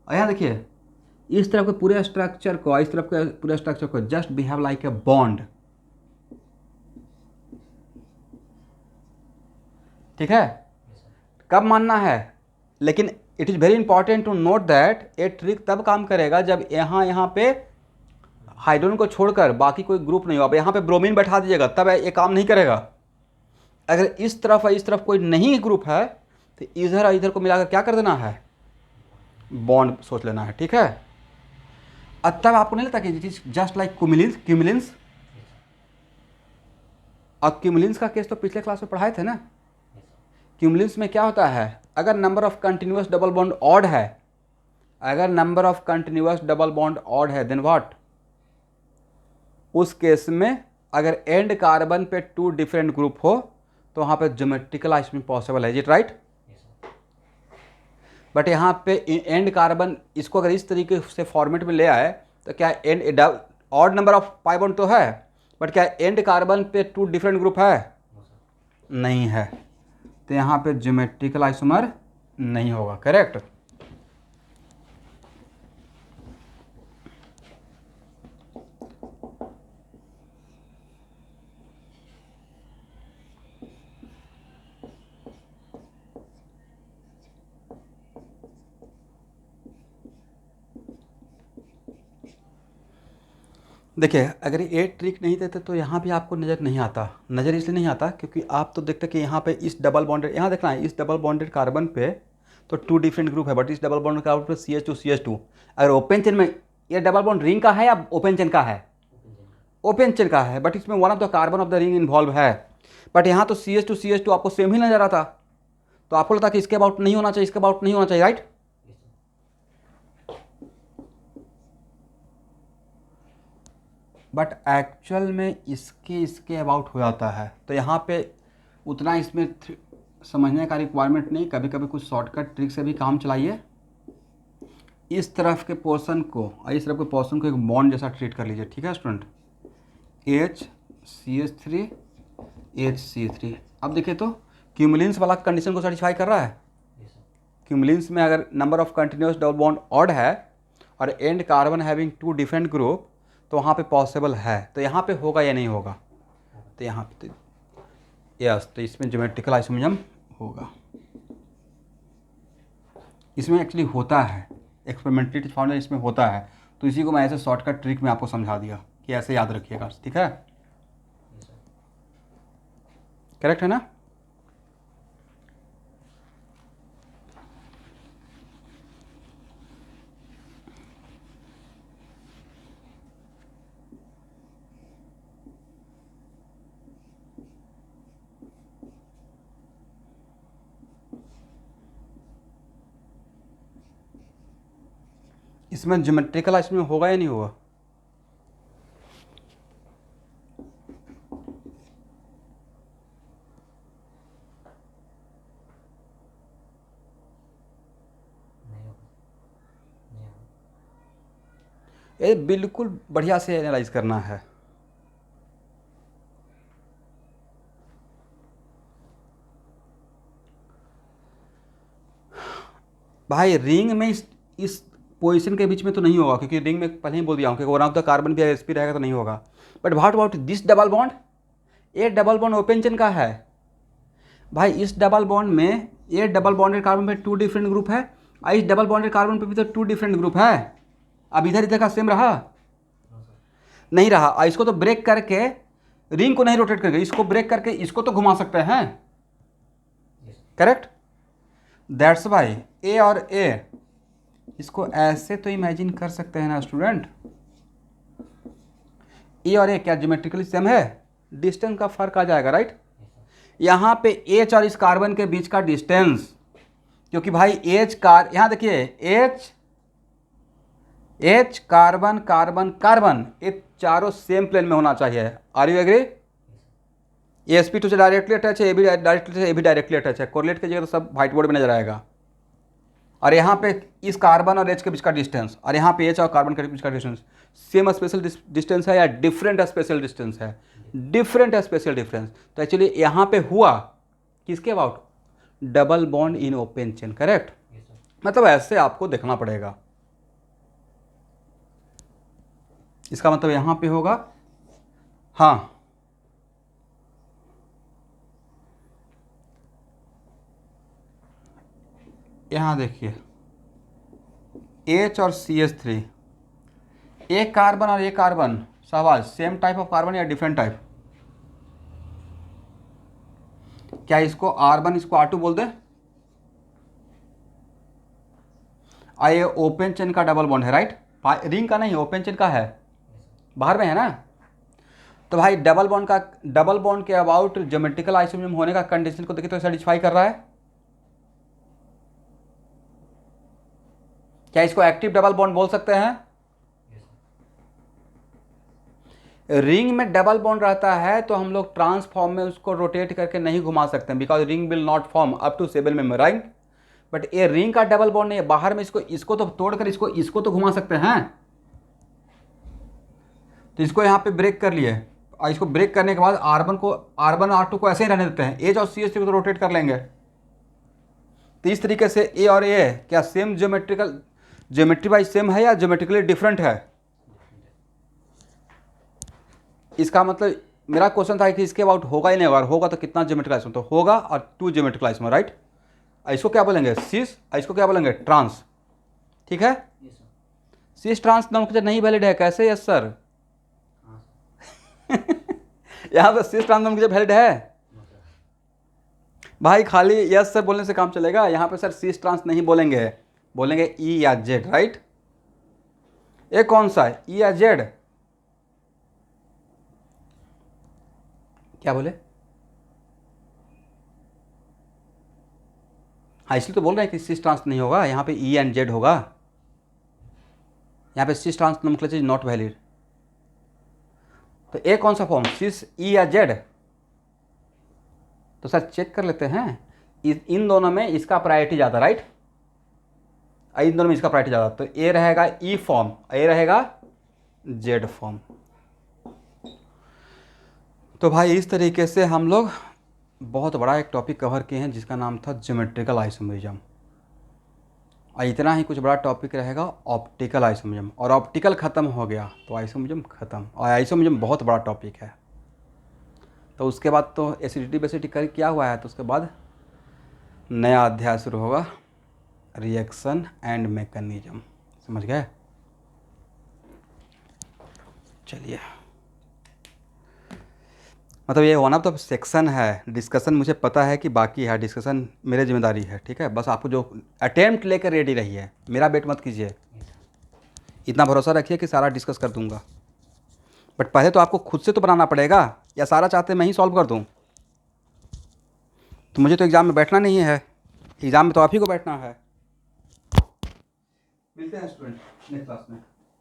A: और यहाँ देखिए इस तरफ के पूरे स्ट्रक्चर को, इस तरफ के पूरे स्ट्रक्चर को just behave like a bond, ठीक है? कब मानना है? लेकिन it is very important to note that ये ट्रिक तब काम करेगा जब यहाँ पे हाइड्रोजन को छोड़कर बाकी कोई ग्रुप नहीं हो। अब यहाँ पे ब्रोमीन बैठा दीजिएगा तब ये काम नहीं करेगा। अगर इस तरफ और इस तरफ कोई नहीं ग्रुप है तो इधर और इधर को मिलाकर क्या कर देना है? बॉन्ड सोच लेना है, ठीक है? अब तब आपको नहीं लगता कि इट इज जस्ट लाइक क्यूमुलेंस? और क्यूमुलेंस का केस तो पिछले क्लास में पढ़ाए थे ना। क्यूमुलेंस में क्या होता है, अगर number of continuous double bond odd है, अगर number of continuous double bond odd है, देन व्हाट? उस केस में अगर एंड कार्बन पे 2 डिफरेंट ग्रुप हो तो वहाँ पे ज्योमेट्रिकल आइसोमरिज्म पॉसिबल है, इज इट राइट? बट यहाँ पे एंड कार्बन इसको अगर इस तरीके से फॉर्मेट में ले आए तो क्या and odd number of pi bond तो है, बट क्या एंड कार्बन पे 2 डिफरेंट ग्रुप है? नहीं है, तो यहाँ पे ज्योमेट्रिकल आइसोमर नहीं होगा, करेक्ट? देखिए अगर ये ट्रिक नहीं देते तो यहाँ भी आपको नज़र नहीं आता। नज़र इसलिए नहीं आता क्योंकि आप तो देखते कि यहाँ पे इस डबल बॉन्डेड, यहाँ देखना है, इस डबल बॉन्डेड कार्बन पे तो 2 डिफरेंट ग्रुप है, बट इस डबल बॉन्डेड कार्बन पे CH2 अगर ओपन चेन में ये डबल बॉन्ड रिंग का है या ओपन चेन का है? ओपन चेन का है, बट इसमें one of the carbon of the ring involve है, बट यहाँ तो CH2 आपको सेम ही नजर आता, तो आपको लगता कि इसके अबाउट नहीं होना चाहिए, इसके अबाउट नहीं होना चाहिए, राइट? बट एक्चुअल में इसके अबाउट हो जाता है। तो यहाँ पे उतना इसमें समझने का रिक्वायरमेंट नहीं, कभी कभी कुछ शॉर्टकट ट्रिक से भी काम चलाइए। इस तरफ के पोर्शन को और इस तरफ के पोर्शन को एक बॉन्ड जैसा ट्रीट कर लीजिए, ठीक है स्टूडेंट? HCH3 HC3। अब देखिए तो क्यूमुलेंस वाला कंडीशन को सेटिस्फाई कर रहा है। क्यूमुलेंस में अगर number of continuous double bond odd है और and carbon having 2 different group तो वहाँ पे पॉसिबल है। तो यहाँ पे होगा या नहीं होगा? तो यहाँ पे यस, तो इसमें ज्योमेट्रिकल आइसोमरिज्म होगा। इसमें एक्चुअली होता है, एक्सपेरिमेंटली फाउंड इसमें होता है, तो इसी को मैं ऐसे शॉर्टकट ट्रिक में आपको समझा दिया कि ऐसे याद रखिएगा, ठीक है? करेक्ट है ना? इसमें ज्योमेट्रिकल आइसोमरिज्म होगा या नहीं होगा? ये बिल्कुल बढ़िया से एनालाइज करना है। भाई रिंग में इस पोजीशन के बीच में तो नहीं होगा, क्योंकि रिंग में पहले ही बोल दिया हूँ कि वन ऑफ द कार्बन भी अगर sp रहेगा तो नहीं होगा। But what about this double bond? ये डबल बॉन्ड ओपन चेन का है भाई। इस डबल बॉन्ड में ये डबल बॉन्डेड कार्बन पे 2 डिफरेंट ग्रुप है, और इस डबल बॉन्डेड कार्बन पे भी तो 2 डिफरेंट ग्रुप है। अब इधर इधर का सेम रहा नहीं रहा, और इसको तो ब्रेक करके रिंग को नहीं रोटेट करके इसको ब्रेक करके इसको तो घुमा सकते हैं, करेक्ट? दैट्स वाई ए और ए इसको ऐसे तो इमेजिन कर सकते हैं ना स्टूडेंट। ए और ए क्या ज्योमेट्रिकली सेम है? डिस्टेंस का फर्क आ जाएगा, राइट? यहाँ पे एच और इस कार्बन के बीच का डिस्टेंस, क्योंकि भाई एच कार यहाँ देखिए एच कार्बन कार्बन कार्बन ये चारों सेम प्लेन में होना चाहिए। Are you agree? sp2 से डायरेक्टली अटैच है, ए भी डायरेक्टली से, ए भी डायरेक्टली अटैच है। कोरिलेट कीजिएगा तो सब व्हाइट बोर्ड में नजर आएगा। और यहाँ पे इस कार्बन और एच के बीच का डिस्टेंस, और यहाँ पे एच और कार्बन के बीच का डिस्टेंस सेम स्पेशल डिस्टेंस है या डिफरेंट स्पेशल डिस्टेंस है? Different special difference. तो एक्चुअली यहाँ पे हुआ किसके about? Double bond in open chain, correct? मतलब ऐसे आपको देखना पड़ेगा। इसका मतलब यहाँ पे होगा, हाँ यहाँ देखिए H और CH3, एक कार्बन और एक कार्बन, सवाल सेम टाइप ऑफ कार्बन या डिफरेंट टाइप? क्या इसको R1 इसको R2 बोल दे? ये ओपन चेन का डबल बॉन्ड है, राइट? रिंग का नहीं, ओपन चेन का है, बाहर में है ना। तो भाई डबल बॉन्ड के अबाउट ज्योमेट्रिकल आइसोमर्स होने का कंडीशन को देखिए तो सेटिस्फाई कर रहा है। क्या इसको एक्टिव डबल बॉन्ड बोल सकते हैं? रिंग में डबल बॉन्ड रहता है तो हम लोग ट्रांसफॉर्म में उसको रोटेट करके नहीं घुमा सकते हैं, because ring will not form up to 7 member, right? But ये रिंग का डबल बॉन्ड नहीं है, बाहर में इसको तो तोड़कर इसको तो घुमा सकते हैं। तो इसको यहाँ पे ब्रेक कर लिए, और इसको ब्रेक करने के बाद R1 R2 को ऐसे ही रहने देते हैं, एच और CH3 को तो रोटेट कर लेंगे। तो इस तरीके से ए और ए क्या सेम ज्योमेट्री वाइज सेम है या ज्योमेट्रिकली डिफरेंट है? इसका मतलब मेरा क्वेश्चन था कि इसके अबाउट होगा ही नहीं, अगर होगा तो कितना ज्योमेट्रिकल आइसोमर? तो होगा और 2 ज्योमेट्रिकल आइसोमर, राइट? इसको क्या बोलेंगे? सिस, इसको क्या बोलेंगे? ट्रांस, ठीक है? सिस ट्रांस नोमेनक्लेचर नहीं वैलिड है, कैसे? Yes sir. यहाँ पे सिस ट्रांस नोमेनक्लेचर वैलिड है भाई, खाली यस सर बोलने से काम चलेगा? यहाँ पे सर सिस ट्रांस नहीं बोलेंगे, बोलेंगे ई या जेड, राइट? ये कौन सा है, ई या जेड? क्या बोले? हाँ, इसलिए तो बोल रहे हैं कि सिस ट्रांस नहीं होगा, यहाँ पे ई एंड जेड होगा। यहाँ पे cis trans nomenclature is not valid. तो ए कौन सा फॉर्म, सिस, ई या जेड? तो सर चेक कर लेते हैं, इन दोनों में इसका प्रायोरिटी ज़्यादा, राइट? इन दोनों में इसका प्रायोरिटी ज़्यादा, तो ए रहेगा ई फॉर्म, ए रहेगा जेड फॉर्म। तो भाई इस तरीके से हम लोग बहुत बड़ा एक टॉपिक कवर किए हैं जिसका नाम था ज्योमेट्रिकल आइसोमरिज्म। और इतना ही कुछ बड़ा टॉपिक रहेगा ऑप्टिकल आइसोमरिज्म, और ऑप्टिकल ख़त्म हो गया तो आइसोमरिज्म ख़त्म। और आइसोमरिज्म बहुत बड़ा टॉपिक है। तो उसके बाद तो एसिडिटी बेसिडिटी कर क्या हुआ है, तो उसके बाद नया अध्याय शुरू होगा, रिएक्शन एंड मैकेनिज्म। समझ गए? चलिए, मतलब ये वन ऑफ द सेक्शन है, डिस्कशन मुझे पता है कि बाकी है, डिस्कशन मेरी जिम्मेदारी है, ठीक है? बस आपको जो अटेम्प्ट लेकर रेडी रहिए, मेरा वेट मत कीजिए, इतना भरोसा रखिए कि सारा डिस्कस कर दूंगा। बट पहले तो आपको खुद से तो बनाना पड़ेगा, या सारा चाहते मैं ही सॉल्व कर दूं? तो मुझे तो एग्ज़ाम में बैठना नहीं है, एग्ज़ाम में तो आप ही को बैठना है। मिलते हैं स्टूडेंट नेक्स्ट क्लास में।